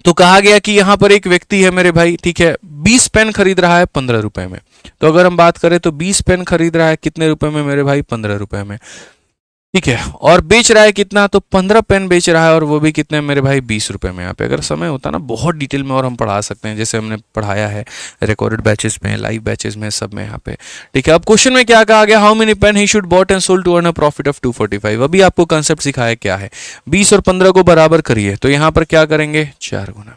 तो कहा गया कि यहां पर एक व्यक्ति है मेरे भाई, ठीक है, 20 पेन खरीद रहा है 15 रुपए में। तो अगर हम बात करें तो 20 पेन खरीद रहा है कितने रुपए में मेरे भाई, 15 रुपए में, ठीक है, और बेच रहा है कितना, तो 15 पेन बेच रहा है, और वो भी कितने मेरे भाई, 20 रुपए में। यहाँ पे अगर समय होता ना बहुत डिटेल में और हम पढ़ा सकते हैं, जैसे हमने पढ़ाया है रिकॉर्डेड बैचेस में, लाइव बैचेस में, सब में यहाँ पे, ठीक है। अब क्वेश्चन में क्या कहा गया, how many pen he should bought and sold to earn a profit of 245। अभी आपको कंसेप्ट सिखाया क्या है, 20 और 15 को बराबर करिए, तो यहाँ पर क्या करेंगे, 4 गुना,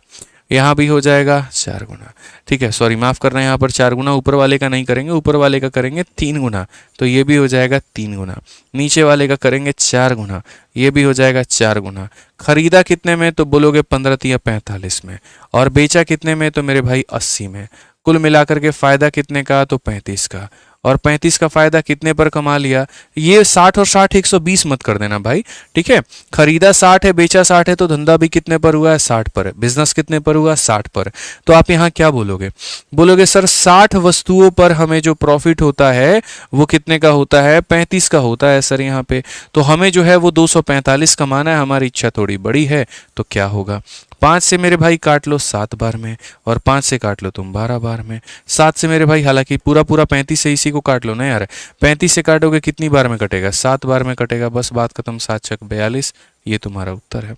यहाँ भी हो जाएगा 4 गुना, ठीक है, सॉरी माफ करना, यहाँ पर 4 गुना, ऊपर वाले का नहीं करेंगे, ऊपर वाले का करेंगे 3 गुना, तो ये भी हो जाएगा 3 गुना, नीचे वाले का करेंगे 4 गुना, ये भी हो जाएगा 4 गुना। खरीदा कितने में, तो बोलोगे 15 या 45 में, और बेचा कितने में, तो मेरे भाई 80 में। कुल मिलाकर के फायदा कितने का, तो 35 का, और 35 का फायदा कितने पर कमा लिया, ये 60 और 60 120 मत कर देना भाई, ठीक है। खरीदा 60 है, बेचा 60 है, तो धंधा भी कितने पर हुआ है, 60 पर, बिजनेस कितने पर हुआ, 60 पर। तो आप यहाँ क्या बोलोगे, बोलोगे सर 60 वस्तुओं पर हमें जो प्रॉफिट होता है वो कितने का होता है, 35 का होता है सर यहाँ पे। तो हमें जो है वो 245 कमाना है, हमारी इच्छा थोड़ी बड़ी है, तो क्या होगा, 5 से मेरे भाई काट लो 7 बार में, और 5 से काट लो तुम 12 बार में, 7 से मेरे भाई, हालांकि पूरा पूरा 35 से इसी को काट लो ना यार, 35 से काटोगे कितनी बार में कटेगा, 7 बार में कटेगा, बस बात खत्म, 7 छक 42, ये तुम्हारा उत्तर है,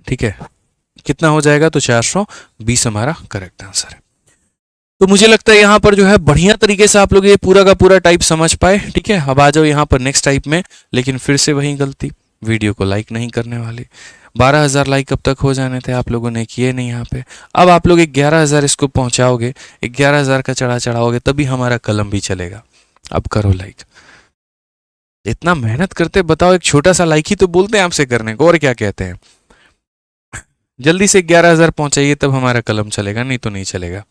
ठीक है। कितना हो जाएगा, तो 420 हमारा करेक्ट आंसर है। तो मुझे लगता है यहाँ पर जो है बढ़िया तरीके से आप लोग ये पूरा का पूरा टाइप समझ पाए, ठीक है। अब आ जाओ यहाँ पर नेक्स्ट टाइप में, लेकिन फिर से वही गलती, वीडियो को लाइक नहीं करने वाले। 12,000 लाइक कब तक हो जाने थे, आप लोगों ने किए नहीं यहाँ पे। अब आप लोग 11,000 इसको पहुंचाओगे, 11,000 का चढ़ाओगे, तभी हमारा कलम भी चलेगा। अब करो लाइक, इतना मेहनत करते, बताओ एक छोटा सा लाइक ही तो बोलते हैं आपसे करने को, और क्या कहते हैं। जल्दी से 11,000 पहुंचाइए, तब हमारा कलम चलेगा, नहीं तो नहीं चलेगा।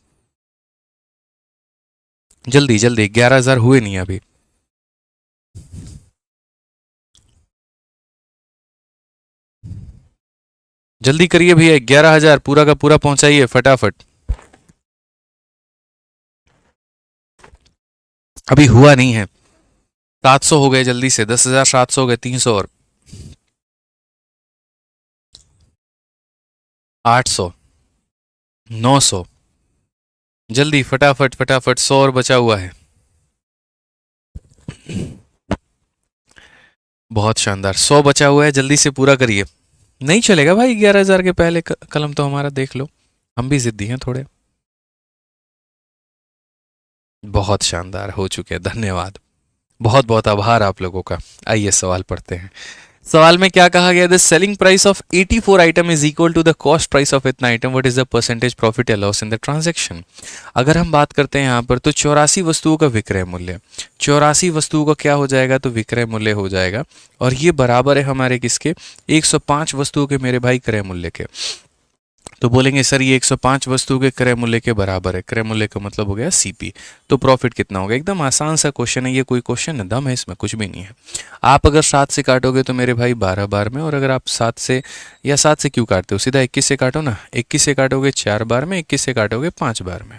जल्दी जल्दी, 11,000 हुए नहीं अभी। जल्दी करिए भैया, 11,000 पूरा का पूरा पहुंचाइए फटाफट। अभी हुआ नहीं है, 700 हो गए, जल्दी से 10,700 हो गए, 300 और 800, 900, जल्दी फटाफट फटाफट, 100 और बचा हुआ है। बहुत शानदार, 100 बचा हुआ है, जल्दी से पूरा करिए। नहीं चलेगा भाई 11,000 के पहले कलम तो हमारा, देख लो, हम भी जिद्दी हैं थोड़े। बहुत शानदार हो चुके हैं, धन्यवाद, बहुत बहुत आभार आप लोगों का। आइए सवाल पढ़ते हैं। सवाल में क्या कहा गया, the selling price of 84 item is equal to the cost price of इतना item, what is the percentage profit या लॉस इन द ट्रांजैक्शन। अगर हम बात करते हैं यहाँ पर, तो 84 वस्तुओं का विक्रय मूल्य, 84 वस्तुओं का क्या हो जाएगा, तो विक्रय मूल्य हो जाएगा, और ये बराबर है हमारे किसके, 105 वस्तुओं के मेरे भाई क्रय मूल्य के। तो बोलेंगे सर ये 105 वस्तुओं के क्रय मूल्य के बराबर है, क्रय मूल्य का मतलब हो गया सीपी, तो प्रॉफिट कितना होगा। एकदम आसान सा क्वेश्चन है ये, कोई क्वेश्चन है दम है इसमें, कुछ भी नहीं है। आप अगर 7 से काटोगे तो मेरे भाई 12 बार में, और अगर आप 7 से, या 7 से क्यों काटते हो, सीधा 21 से काटो ना, 21 से काटोगे 4 बार में, 21 से काटोगे 5 बार में।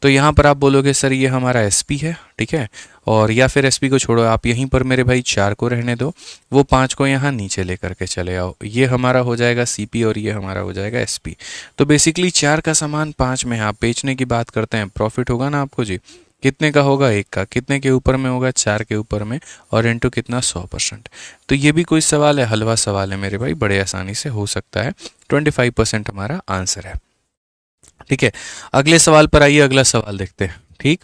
तो यहाँ पर आप बोलोगे सर ये हमारा एसपी है, ठीक है, और या फिर एसपी को छोड़ो, आप यहीं पर मेरे भाई 4 को रहने दो, वो 5 को यहाँ नीचे लेकर के चले आओ, ये हमारा हो जाएगा सीपी और ये हमारा हो जाएगा एसपी। तो बेसिकली 4 का सामान 5 में आप बेचने की बात करते हैं, प्रॉफिट होगा ना आपको जी, कितने का होगा, 1 का, कितने के ऊपर में होगा, 4 के ऊपर में, और इनटू कितना, 100%। तो ये भी कोई सवाल है, हलवा सवाल है मेरे भाई, बड़े आसानी से हो सकता है, 25% हमारा आंसर है, ठीक है। अगले सवाल पर आइए, अगला सवाल देखते हैं, ठीक।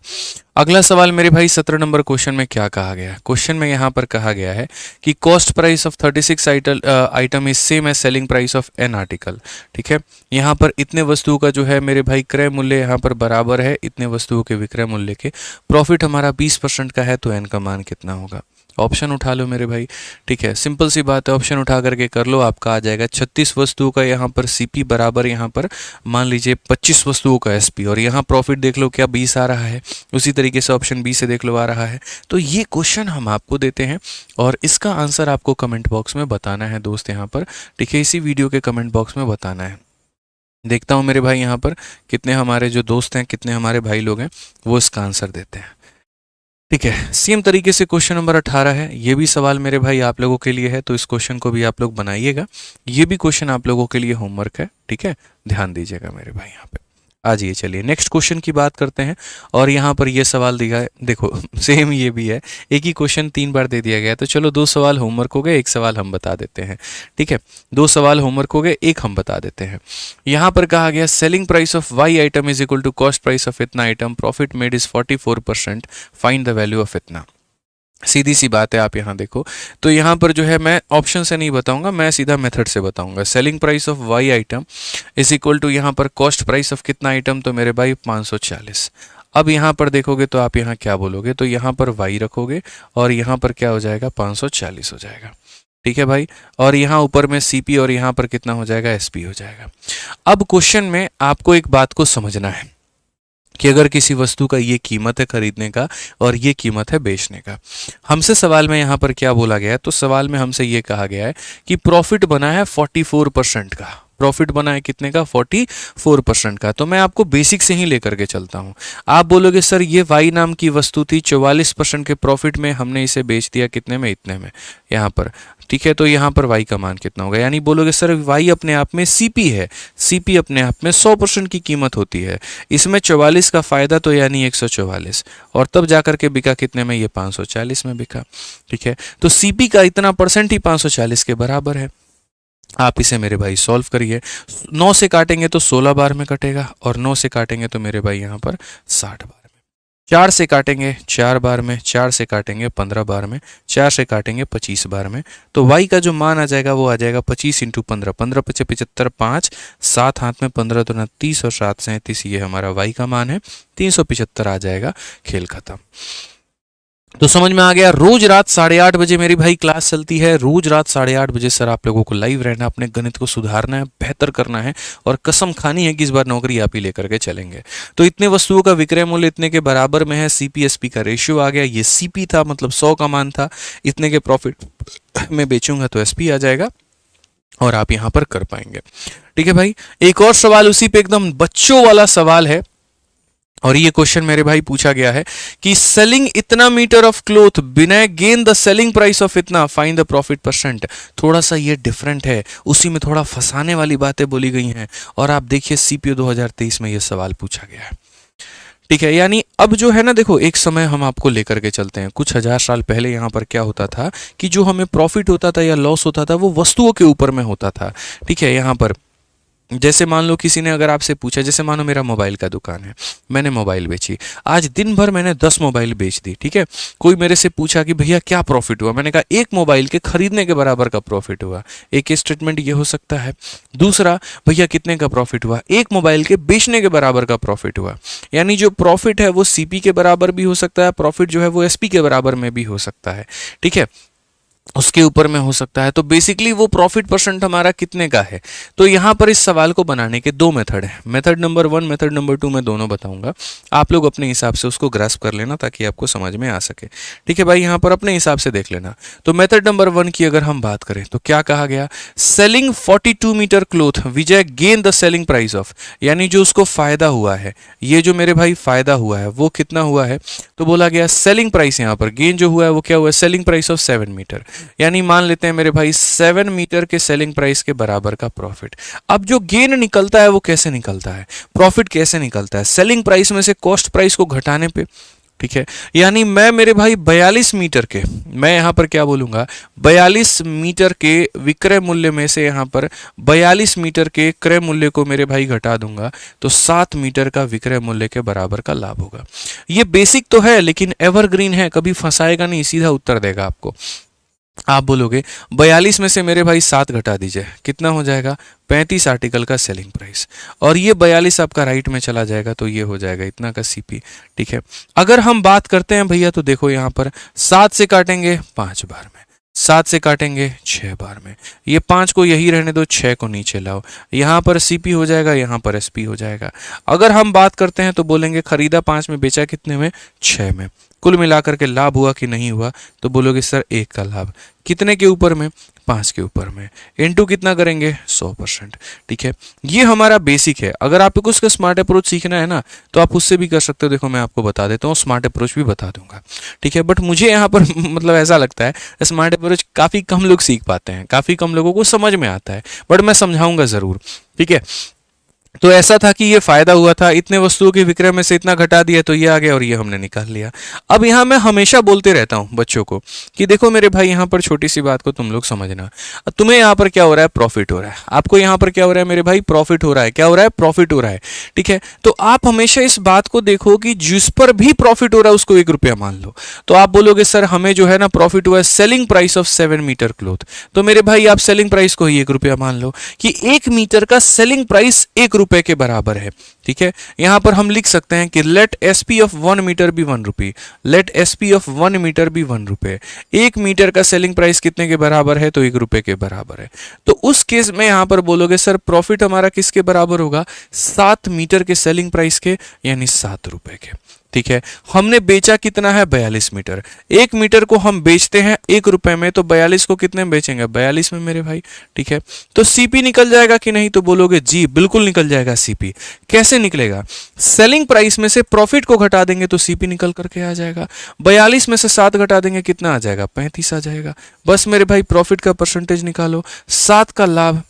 अगला सवाल मेरे भाई 17 नंबर क्वेश्चन में क्या कहा गया है, क्वेश्चन में यहाँ पर कहा गया है कि cost price of 36 item is same as selling price of an article, ठीक है। यहाँ पर इतने वस्तुओं का जो है मेरे भाई क्रय मूल्य यहाँ पर बराबर है इतने वस्तुओं के विक्रय मूल्य के, प्रॉफिट हमारा 20% का है, तो एन का मान कितना होगा। ऑप्शन उठा लो मेरे भाई, ठीक है, सिंपल सी बात है, ऑप्शन उठा करके कर लो, आपका आ जाएगा 36 वस्तुओं का यहाँ पर सीपी बराबर यहाँ पर मान लीजिए 25 वस्तुओं का एसपी, और यहाँ प्रॉफिट देख लो क्या 20 आ रहा है, उसी तरीके से ऑप्शन बी से देख लो आ रहा है। तो ये क्वेश्चन हम आपको देते हैं और इसका आंसर आपको कमेंट बॉक्स में बताना है दोस्त यहाँ पर, ठीक है, इसी वीडियो के कमेंट बॉक्स में बताना है। देखता हूँ मेरे भाई यहाँ पर कितने हमारे जो दोस्त हैं, कितने हमारे भाई लोग हैं वो इसका आंसर देते हैं, ठीक है। सेम तरीके से क्वेश्चन नंबर 18 है, ये भी सवाल मेरे भाई आप लोगों के लिए है, तो इस क्वेश्चन को भी आप लोग बनाइएगा, ये भी क्वेश्चन आप लोगों के लिए होमवर्क है, ठीक है, ध्यान दीजिएगा मेरे भाई यहाँ पे। आ जाइए, चलिए नेक्स्ट क्वेश्चन की बात करते हैं। और यहाँ पर ये सवाल दिया है, देखो सेम ये भी है, एक ही क्वेश्चन 3 बार दे दिया गया है, तो चलो 2 सवाल होमवर्क हो गए, 1 सवाल हम बता देते हैं, ठीक है, 2 सवाल होमवर्क हो गए, 1 हम बता देते हैं। यहाँ पर कहा गया selling price of Y item is equal to cost price of इतना item, profit made is 44%, find the value of इतना। सीधी सी बात है, आप यहाँ देखो, तो यहाँ पर जो है मैं ऑप्शन से नहीं बताऊंगा, मैं सीधा मेथड से बताऊंगा। Selling price of Y item is equal to यहाँ पर कॉस्ट प्राइस ऑफ कितना आइटम, तो मेरे भाई 540। अब यहाँ पर देखोगे तो आप यहाँ क्या बोलोगे, तो यहाँ पर वाई रखोगे और यहाँ पर क्या हो जाएगा 540 हो जाएगा, ठीक है भाई, और यहाँ ऊपर में सीपी और यहाँ पर कितना हो जाएगा एसपी हो जाएगा। अब क्वेश्चन में आपको एक बात को समझना है कि अगर किसी वस्तु का ये कीमत है खरीदने का और ये कीमत है बेचने का, हमसे सवाल में यहाँ पर क्या बोला गया है, तो सवाल में हमसे ये कहा गया है कि प्रॉफिट बना है 44% का, प्रॉफिट बना है कितने का 44% का। तो मैं आपको बेसिक से ही लेकर के चलता हूँ। आप बोलोगे सर ये वाई नाम की वस्तु थी, 44% के प्रॉफिट में हमने इसे बेच दिया कितने में, इतने में, यहाँ पर, ठीक है, तो यहाँ पर वाई का मान कितना होगा, यानी बोलोगे सर वाई अपने आप में सीपी है, सीपी अपने आप में 100% की कीमत होती है, इसमें 44 का फायदा तो यानी 144, और तब जाकर के बिका कितने में, ये 540 में बिका, ठीक है, तो सीपी का इतना परसेंट ही 540 के बराबर है। आप इसे मेरे भाई सॉल्व करिए, 9 से काटेंगे तो 16 बार में कटेगा, और 9 से काटेंगे तो मेरे भाई यहाँ पर 60 बार में, 4 से काटेंगे 4 बार में, 4 से काटेंगे 15 बार में, 4 से काटेंगे 25 बार में, तो y का जो मान आ जाएगा वो आ जाएगा 25 × 15, 15 × 75, 5, 7 हाथ में 15 तो 29 और 7 से 37, ये हमारा y का मान है, 375 आ जाएगा, खेल खत्म। तो समझ में आ गया। रोज रात 8:30 बजे मेरी भाई क्लास चलती है, रोज रात 8:30 बजे सर आप लोगों को लाइव रहना, अपने गणित को सुधारना है, बेहतर करना है, और कसम खानी है कि इस बार नौकरी आप ही लेकर के चलेंगे। तो इतने वस्तुओं का विक्रय मूल्य इतने के बराबर में है, सीपीएसपी का रेशियो आ गया, ये सीपी था मतलब 100 का मान था, इतने के प्रॉफिट में बेचूंगा तो एसपी आ जाएगा, और आप यहां पर कर पाएंगे, ठीक है भाई। एक और सवाल उसी पे एकदम बच्चों वाला सवाल है, और ये क्वेश्चन मेरे भाई पूछा गया है कि सेलिंग इतना मीटर ऑफ क्लोथ बिना gain the selling price of इतना, फाइंड द प्रॉफिट परसेंट। थोड़ा सा ये डिफरेंट है, उसी में थोड़ा फंसाने वाली बातें बोली गई हैं, और आप देखिए सीपीओ 2023 में ये सवाल पूछा गया है, ठीक है। यानी अब जो है ना, देखो एक समय हम आपको लेकर के चलते हैं, कुछ 1000 साल पहले यहाँ पर क्या होता था कि जो हमें प्रॉफिट होता था या लॉस होता था वो वस्तुओं के ऊपर में होता था, ठीक है। यहाँ पर जैसे मान लो किसी ने अगर आपसे पूछा, जैसे मानो मेरा मोबाइल का दुकान है, मैंने मोबाइल बेची, आज दिन भर मैंने 10 मोबाइल बेच दी, ठीक है। कोई मेरे से पूछा कि भैया क्या प्रॉफिट हुआ, मैंने कहा एक मोबाइल के खरीदने के बराबर का प्रॉफिट हुआ, एक स्टेटमेंट ये हो सकता है। दूसरा, भैया कितने का प्रॉफिट हुआ, एक मोबाइल के बेचने के बराबर का प्रॉफिट हुआ। यानी जो प्रॉफिट है वो सीपी के बराबर भी हो सकता है, प्रॉफिट जो है वो एसपी के बराबर में भी हो सकता है, ठीक है, उसके ऊपर में हो सकता है। तो बेसिकली वो प्रॉफिट परसेंट हमारा कितने का है। तो यहाँ पर इस सवाल को बनाने के 2 मेथड हैं, मेथड नंबर 1, मेथड नंबर 2, मैं दोनों बताऊंगा, आप लोग अपने हिसाब से उसको ग्रास्प कर लेना ताकि आपको समझ में आ सके, ठीक है भाई। यहाँ पर अपने हिसाब से देख लेना। तो मेथड नंबर 1 की अगर हम बात करें तो क्या कहा गया, selling 42 meter cloth Vijay gain the selling price of, यानी जो उसको फायदा हुआ है, ये जो मेरे भाई फायदा हुआ है वो कितना हुआ है, तो बोला गया सेलिंग प्राइस, यहाँ पर गेन जो हुआ है वो क्या हुआ है, सेलिंग प्राइस ऑफ 7 मीटर, यानी मान लेते हैं मेरे भाई 7 मीटर के सेलिंग प्राइस के बराबर का प्रॉफिट। अब जो गेन निकलता है वो कैसे निकलता है, प्रॉफिट कैसे निकलता है, सेलिंग प्राइस में से कॉस्ट प्राइस को घटाने पे, ठीक है। यानी मैं मेरे भाई 42 मीटर के, मैं यहां पर क्या बोलूंगा, 42 मीटर के विक्रय मूल्य में से यहां पर 42 मीटर के क्रय मूल्य को मेरे भाई घटा दूंगा तो 7 मीटर का विक्रय मूल्य के बराबर का लाभ होगा। ये बेसिक तो है लेकिन एवरग्रीन है, कभी फंसाएगा नहीं, सीधा उत्तर देगा आपको। आप बोलोगे 42 में से मेरे भाई 7 घटा दीजिए, कितना हो जाएगा? 35 आर्टिकल का सेलिंग प्राइस, और ये 42 आपका राइट में चला जाएगा तो ये हो जाएगा इतना का सीपी। ठीक है, अगर हम बात करते हैं भैया तो देखो यहाँ पर 7 से काटेंगे 5 बार में, 7 से काटेंगे 6 बार में, ये 5 को यही रहने दो, 6 को नीचे लाओ, यहाँ पर सीपी हो जाएगा, यहाँ पर एसपी हो जाएगा। अगर हम बात करते हैं तो बोलेंगे खरीदा 5 में, बेचा कितने में? 6 में, कुल मिलाकर के लाभ हुआ कि नहीं हुआ? तो बोलोगे सर 1 का लाभ, कितने के ऊपर में? 5 के ऊपर में, इनटू कितना करेंगे? 100%। ठीक है, ये हमारा बेसिक है। अगर आपको उसका स्मार्ट अप्रोच सीखना है ना तो आप उससे भी कर सकते हो। देखो मैं आपको बता देता हूँ, स्मार्ट अप्रोच भी बता दूंगा। ठीक है, बट मुझे यहाँ पर मतलब ऐसा लगता है स्मार्ट अप्रोच काफ़ी कम लोग सीख पाते हैं, काफ़ी कम लोगों को समझ में आता है, बट मैं समझाऊंगा ज़रूर। ठीक है, तो ऐसा था कि ये फायदा हुआ था, इतने वस्तुओं के विक्रय में से इतना घटा दिया तो ये आ गया और ये हमने निकाल लिया। अब यहाँ मैं हमेशा बोलते रहता हूँ बच्चों को कि देखो मेरे भाई, यहाँ पर छोटी सी बात को तुम लोग समझना, तुम्हें यहाँ पर क्या हो रहा है? प्रॉफिट हो रहा है। आपको यहाँ पर क्या हो रहा है मेरे भाई? प्रॉफिट हो रहा है। क्या हो रहा है? प्रॉफिट हो रहा है। ठीक है, तो आप हमेशा इस बात को देखो कि जिस पर भी प्रॉफिट हो रहा है उसको 1 रुपया मान लो। तो आप बोलोगे सर हमें जो है ना प्रॉफिट हुआ है selling price of 7 meter cloth, तो मेरे भाई आप सेलिंग प्राइस को ही 1 रुपया मान लो कि 1 मीटर का सेलिंग प्राइस 1 रुपए के बराबर है। ठीक है, यहां पर हम लिख सकते हैं कि let SP of 1 meter be 1 rupee, let SP of 1 meter be 1 रुपए। 1 मीटर का सेलिंग प्राइस कितने के बराबर है? तो 1 रुपए के बराबर है। तो उस केस में यहां पर बोलोगे सर प्रॉफिट हमारा किसके बराबर होगा? 7 मीटर के सेलिंग प्राइस के, यानी 7 रुपए के। ठीक है, हमने बेचा कितना है? 42 मीटर। 1 मीटर को हम बेचते हैं 1 रुपए में, तो 42 को कितने में बेचेंगे? 42 में मेरे भाई। ठीक है, तो सीपी निकल जाएगा कि नहीं? तो बोलोगे जी बिल्कुल निकल जाएगा सीपी। कैसे निकलेगा? सेलिंग प्राइस में से प्रॉफिट को घटा देंगे तो सीपी निकल करके आ जाएगा। 42 में से 7 घटा देंगे, कितना आ जाएगा? 35 आ जाएगा। बस मेरे भाई प्रॉफिट का परसेंटेज निकालो, 7 का लाभ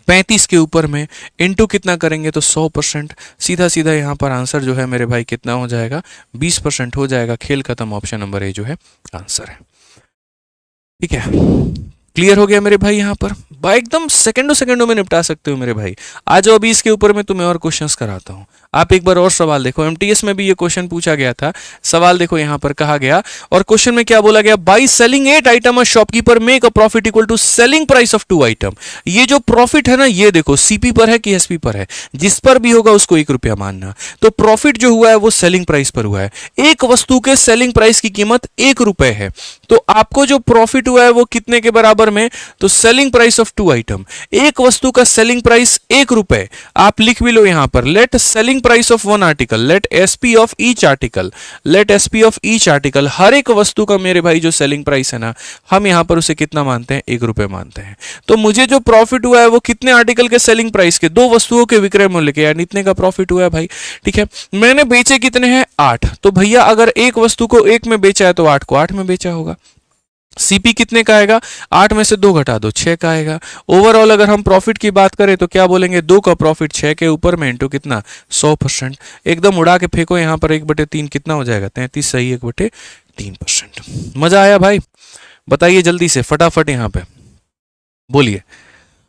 35 के ऊपर में इनटू कितना करेंगे? तो 100%। सीधा सीधा यहाँ पर आंसर जो है मेरे भाई कितना हो जाएगा? 20% हो जाएगा। खेल खत्म, ऑप्शन नंबर ए जो है आंसर है। ठीक है, क्लियर हो गया मेरे भाई? यहाँ पर भाई एकदम सेकंडों में निपटा सकते हो मेरे भाई। आ जाओ अभी इसके ऊपर मैं तुम्हें और क्वेश्चंस कराता हूँ। आप एक बार और सवाल देखो, एमटीएस में भी ये क्वेश्चन पूछा गया था। सवाल देखो यहाँ पर कहा गया, और क्वेश्चन में क्या बोला गया? By selling 8 item a shopkeeper make a profit equal to selling price of 2 item. ये जो प्रॉफिट है ना, ये देखो सीपी पर है कि एसपी पर है? जिस पर भी होगा उसको 1 रुपया मानना। तो प्रॉफिट जो हुआ है वो सेलिंग प्राइस पर हुआ है। एक वस्तु के सेलिंग प्राइस की कीमत 1 रुपए है, तो आपको जो प्रॉफिट हुआ है वो कितने के बराबर में? तो सेलिंग प्राइस ऑफ 2 आइटम। एक वस्तु का सेलिंग प्राइस 1 रुपए, आप लिख भी लो यहां पर let selling price of 1 article, let SP of each article, let SP of each article. हर एक वस्तु का मेरे भाई जो सेलिंग प्राइस है ना, हम यहां पर उसे कितना मानते हैं? 1 रुपए मानते हैं। तो मुझे जो प्रॉफिट हुआ है वो कितने आर्टिकल के सेलिंग प्राइस के? 2 वस्तुओं के विक्रय मूल्य के, यानी इतने का प्रॉफिट हुआ है भाई। ठीक है, मैंने बेचे कितने हैं? 8। तो भैया अगर एक वस्तु को 1 में बेचा है तो 8 को 8 में बेचा होगा। सीपी कितने का आएगा? 8 में से 2 घटा दो, 6 का आएगा। ओवरऑल अगर हम प्रॉफिट की बात करें तो क्या बोलेंगे? 2 का प्रॉफिट 6 के ऊपर में इनटू कितना? 100%। एकदम उड़ा के फेंको यहाँ पर 1/3 कितना हो जाएगा? 33 सही, 1/3%। मजा आया भाई? बताइए जल्दी से फटाफट यहाँ पे बोलिए।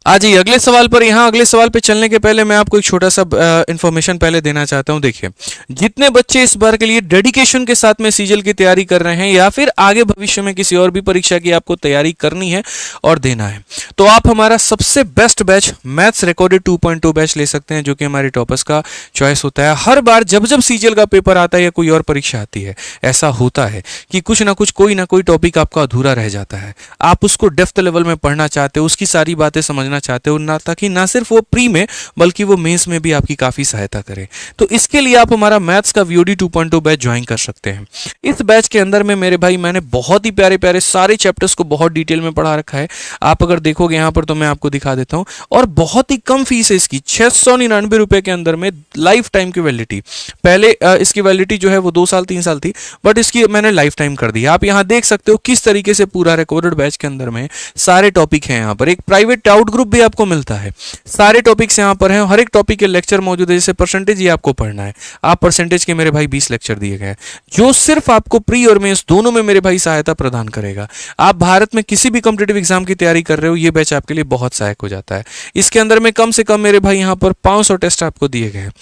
आ जाइए अगले सवाल पर। यहाँ अगले सवाल पे चलने के पहले मैं आपको एक छोटा सा इंफॉर्मेशन पहले देना चाहता हूँ। देखिए, जितने बच्चे इस बार के लिए डेडिकेशन के साथ में सीजल की तैयारी कर रहे हैं या फिर आगे भविष्य में किसी और भी परीक्षा की आपको तैयारी करनी है और देना है, तो आप हमारा सबसे best batch maths recorded 2.2 batch ले सकते हैं, जो कि हमारे टॉपर्स का चॉइस होता है। हर बार जब जब सीजल का पेपर आता है या कोई और परीक्षा आती है, ऐसा होता है कि कुछ ना कुछ कोई ना कोई टॉपिक आपका अधूरा रह जाता है। आप उसको डेप्थ लेवल में पढ़ना चाहते हो, उसकी सारी बातें समझना चाहते हो ना, ताकि ना सिर्फ वो प्री में बल्कि वो मेंस में भी आपकी काफी सहायता करे। तो इसके लिए आप हमारा मैथ्स का वीओडी 2.0 बैच ज्वाइन कर सकते हैं। इस बैच के अंदर में मेरे भाई मैंने बहुत ही प्यारे प्यारे सारे चैप्टर्स को बहुत डिटेल में पढ़ा रखा है। आप अगर देखोगे यहाँ पर तो मैं आपको दिखा देता हूँ, और बहुत ही कम फीस है इसकी, 699 रुपए के अंदर में लाइफ टाइम की वैलिडिटी। पहले इसकी वैलिडिटी जो है वो 2 साल 3 साल थी, बट इसकी मैंने लाइफ टाइम कर दी। आप यहाँ देख सकते हो किस तरीके से पूरा रिकॉर्डेड बैच के अंदर में सारे टॉपिक हैं। यहाँ पर एक प्राइवेट डाउट ग्रुप भी आपको मिलता है। सारे टॉपिक्स यहाँ पर हैं, हर एक टॉपिक के लेक्चर मौजूद है। जैसे परसेंटेज ये आपको पढ़ना है, आप परसेंटेज के मेरे भाई 20 लेक्चर दिए गए हैं, जो सिर्फ आपको प्री और मेंस दोनों में मेरे भाई सहायता प्रदान करेगा। आप भारत में किसी भी कॉम्पिटिटिव एग्जाम की तैयारी कर रहे हो, ये बैच आपके लिए बहुत सहायक हो जाता है। इसके अंदर में कम से कम मेरे भाई यहाँ पर 500 टेस्ट आपको दिए गए हैं।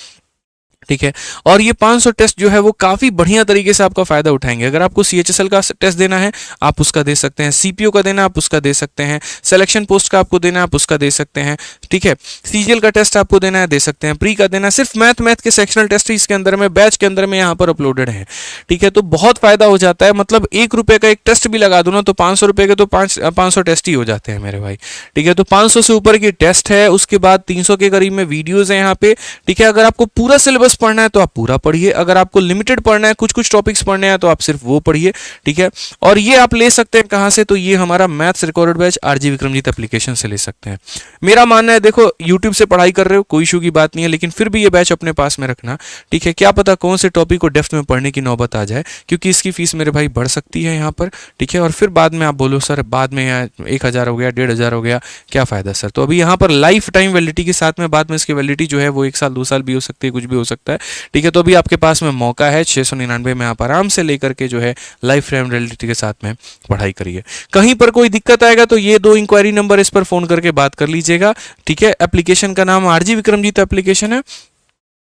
ठीक है। और ये 500 टेस्ट जो है वो काफ़ी बढ़िया तरीके से आपका फ़ायदा उठाएंगे। अगर आपको CHSL का टेस्ट देना है आप उसका दे सकते हैं, CPO का देना आप उसका दे सकते हैं, सिलेक्शन पोस्ट का आपको देना है आप उसका दे सकते हैं, ठीक है। CGL का टेस्ट आपको देना है दे सकते हैं, प्री का देना है, सिर्फ मैथ के सेक्शनल टेस्ट ही इसके अंदर में बैच के अंदर में यहाँ पर अपलोडेड है, ठीक है। तो बहुत फ़ायदा हो जाता है, मतलब 1 रुपये का एक टेस्ट भी लगा दो ना तो 500 रुपये के तो 500 टेस्ट ही हो जाते हैं मेरे भाई, ठीक है। तो 500 से ऊपर की टेस्ट है, उसके बाद 300 के करीब में वीडियोज़ हैं यहाँ पे, ठीक है। अगर आपको पूरा सिलेबस पढ़ना है तो आप पूरा पढ़िए, अगर आपको लिमिटेड पढ़ना है, कुछ कुछ टॉपिक्स पढ़ने हैं तो आप सिर्फ वो पढ़िए, ठीक है। और ये आप ले सकते हैं कहां से, तो ये हमारा maths recorded batch RG Vikramjit application से ले सकते हैं। मेरा मानना है, देखो यूट्यूब से पढ़ाई कर रहे हो कोई इशू की बात नहीं है, लेकिन फिर भी ये बैच अपने पास में रखना, ठीक है। क्या पता कौन से टॉपिक को डेप्थ में पढ़ने की नौबत आ जाए, क्योंकि इसकी फीस मेरे भाई बढ़ सकती है यहाँ पर, ठीक है। और फिर बाद में आप बोलो सर बाद में 1000 हो गया 1500 हो गया, क्या फायदा सर। तो अभी यहाँ पर लाइफ टाइम वैलिडिटी के साथ में, बाद में इसकी वैलिडिटी जो है वो 1 साल 2 साल भी हो सकती है, कुछ भी हो सकता है, ठीक है। तो अभी आपके पास में मौका है 699 में आप आराम से लेकर के जो है लाइफ टाइम वैलिडिटी के साथ में पढ़ाई करिए। कहीं पर कोई दिक्कत आएगा तो ये 2 इंक्वायरी नंबर इस पर फोन करके बात कर लीजिएगा, ठीक है। एप्लीकेशन का नाम RG विक्रमजीत एप्लीकेशन है,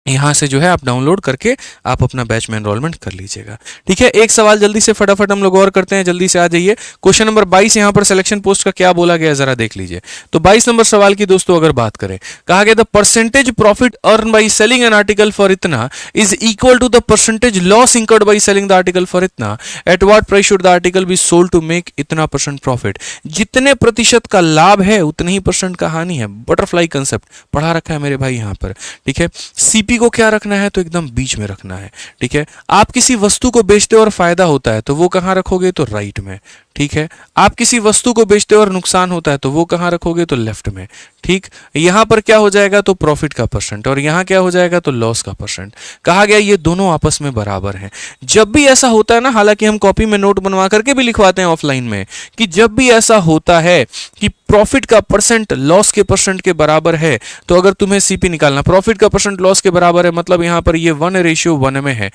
यहाँ से जो है आप डाउनलोड करके आप अपना बैच में एनरोलमेंट कर लीजिएगा, ठीक है। एक सवाल जल्दी से फटाफट हम लोग और करते हैं, जल्दी से आ जाइए। क्वेश्चन नंबर 22 यहाँ पर सिलेक्शन पोस्ट का क्या बोला गया जरा देख लीजिए। तो 22 नंबर सवाल की दोस्तों अगर बात करें, कहा गया the percentage profit earn by selling an article for इतना is equal to the percentage loss incurred by selling the article for इतना, at what price should the article be sold to make इतना % profit. जितने प्रतिशत का लाभ है उतने ही % का हानि है। बटरफ्लाई कंसेप्ट पढ़ा रखा है मेरे भाई यहाँ पर, ठीक है। CP को क्या रखना है, तो एकदम बीच में रखना है, ठीक है। आप किसी वस्तु को बेचते हो और फायदा होता है तो वो कहां रखोगे, तो राइट में, ठीक है। आप किसी वस्तु को बेचते हो और नुकसान होता है तो वो कहां रखोगे, तो लेफ्ट में, ठीक। यहां पर क्या हो जाएगा, तो प्रॉफिट का % और यहां क्या हो जाएगा, तो लॉस का %। कहा गया ये दोनों आपस में बराबर हैं। जब भी ऐसा होता है ना, हालांकि हम कॉपी में नोट बनवा करके भी लिखवाते हैं ऑफलाइन में, कि जब भी ऐसा होता है कि प्रॉफिट का % लॉस के % के बराबर है, तो अगर तुम्हें CP निकालना, प्रॉफिट का % लॉस के बराबर है, मतलब यहां पर ये 1:1 में है।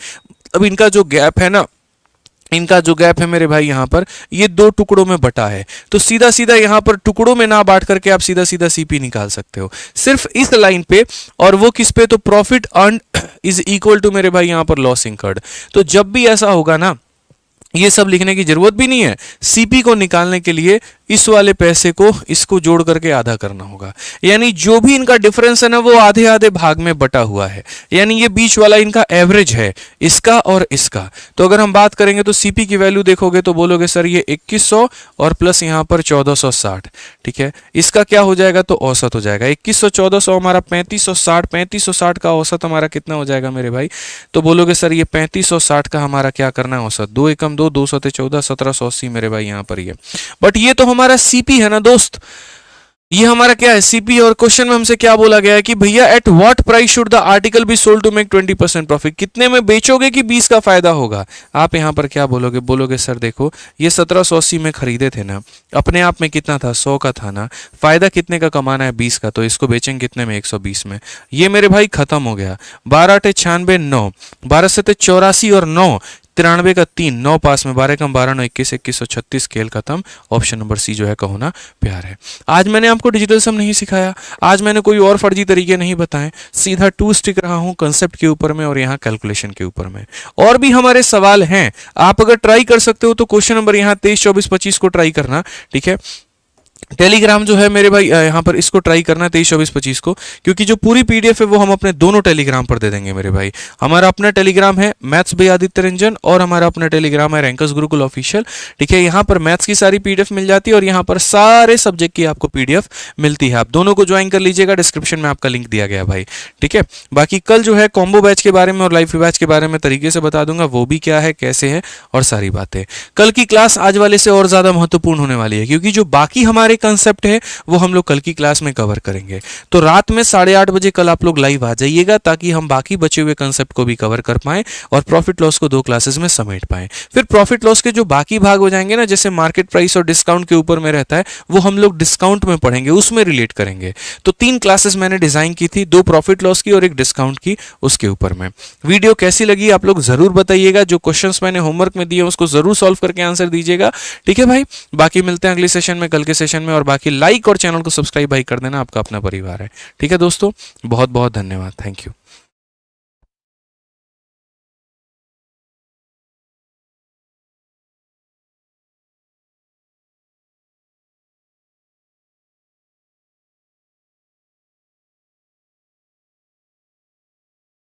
अब इनका जो गैप है ना, इनका जो गैप है मेरे भाई यहाँ पर ये 2 टुकड़ों में बटा है, तो सीधा सीधा यहाँ पर टुकड़ों में ना बांट करके आप सीधा सीधा CP निकाल सकते हो सिर्फ इस लाइन पे, और वो किस पे, तो profit earn is equal to मेरे भाई यहाँ पर लॉस इंकर्ड। तो जब भी ऐसा होगा ना, ये सब लिखने की जरूरत भी नहीं है। CP को निकालने के लिए इस वाले पैसे को इसको जोड़ करके आधा करना होगा, यानी जो भी इनका डिफरेंस है ना वो आधे आधे भाग में बटा हुआ है, यानी ये बीच वाला इनका एवरेज है इसका और इसका। तो अगर हम बात करेंगे तो CP की वैल्यू देखोगे तो बोलोगे सर ये 2100 और प्लस यहाँ पर 1460, ठीक है। इसका क्या हो जाएगा, तो औसत हो जाएगा 2100 1400 हमारा 3560, 3560 का औसत हमारा कितना हो जाएगा मेरे भाई, तो बोलोगे सर ये 3560 का हमारा क्या करना है औसत, 2 एकम 2 2 सते 14 1780 मेरे भाई यहाँ पर ये। बट ये तो हमारा CP है ना दोस्त, ये हमारा क्या है CP। और क्वेश्चन में हमसे क्या बोला गया है कि भैया at what price should the article be sold to make 20% profit, कितने में बेचोगे कि 20 का फायदा होगा। आप यहां पर क्या बोलोगे, बोलोगे सर देखो ये 1780 में खरीदे थे ना, अपने आप में कितना था 100 का था ना, फायदा कितने का कमाना है 20 का, तो इसको बेचेंगे कितने में 120 में। ये मेरे भाई खत्म हो गया, 12 8 96 9, 12 7 84 और 9 93 का 3, 9 पास में, 12 कम 12 9 21 2136, खेल खत्म। ऑप्शन नंबर C जो है कहो ना प्यार है। आज मैंने आपको डिजिटल सम नहीं सिखाया, आज मैंने कोई और फर्जी तरीके नहीं बताए, सीधा 2 स्टिक रहा हूं कंसेप्ट के ऊपर में और यहाँ कैलकुलेशन के ऊपर में। और भी हमारे सवाल हैं, आप अगर ट्राई कर सकते हो तो क्वेश्चन नंबर यहाँ 23 24 25 को ट्राई करना, ठीक है। टेलीग्राम जो है मेरे भाई यहाँ पर इसको ट्राई करना 23 24 25 को, क्योंकि जो पूरी PDF है वो हम अपने दोनों टेलीग्राम पर दे देंगे मेरे भाई। हमारा अपना टेलीग्राम है मैथ्स बाय आदित्य रंजन और हमारा अपना टेलीग्राम है रैंकर्स गुरुकुल ऑफिशियल, ठीक है। यहाँ पर मैथ्स की सारी PDF मिल जाती है और यहाँ पर सारे सब्जेक्ट की आपको PDF मिलती है। आप दोनों को ज्वाइन कर लीजिएगा, डिस्क्रिप्शन में आपका लिंक दिया गया भाई, ठीक है। बाकी कल जो है कॉम्बो बैच के बारे में और लाइव बैच के बारे में तरीके से बता दूंगा, वो भी क्या है कैसे है और सारी बातें। कल की क्लास आज वाले से और ज्यादा महत्वपूर्ण होने वाली है, क्योंकि जो बाकी हमारे कंसेप्ट है वो हम लोग कल की क्लास में कवर करेंगे। तो रात में 8:30 बजे कल आप लोग लाइव आ जाइएगा, ताकि हम बाकी बचे हुए कंसेप्ट को भी कवर कर पाएं और प्रॉफिट लॉस को 2 क्लासेस में समेट पाएं। फिर प्रॉफिट लॉस के जो बाकी भाग हो जाएंगे ना, जैसे मार्केट प्राइस और डिस्काउंट के ऊपर में रहता है, वो हम लोग डिस्काउंट में पढ़ेंगे, उसमें रिलेट करेंगे। तो 3 क्लासेस मैंने डिजाइन की थी, 2 प्रॉफिट लॉस की और 1 डिस्काउंट की, उसके ऊपर में। वीडियो कैसी लगी आप लोग जरूर बताइएगा, जो क्वेश्चंस मैंने होमवर्क में दिए उसको जरूर सॉल्व करके आंसर दीजिएगा, ठीक है भाई। बाकी मिलते हैं अगले सेशन में, कल के सेशन में, और बाकी लाइक और चैनल को सब्सक्राइब भाई कर देना, आपका अपना परिवार है, ठीक है दोस्तों। बहुत बहुत धन्यवाद, थैंक यू।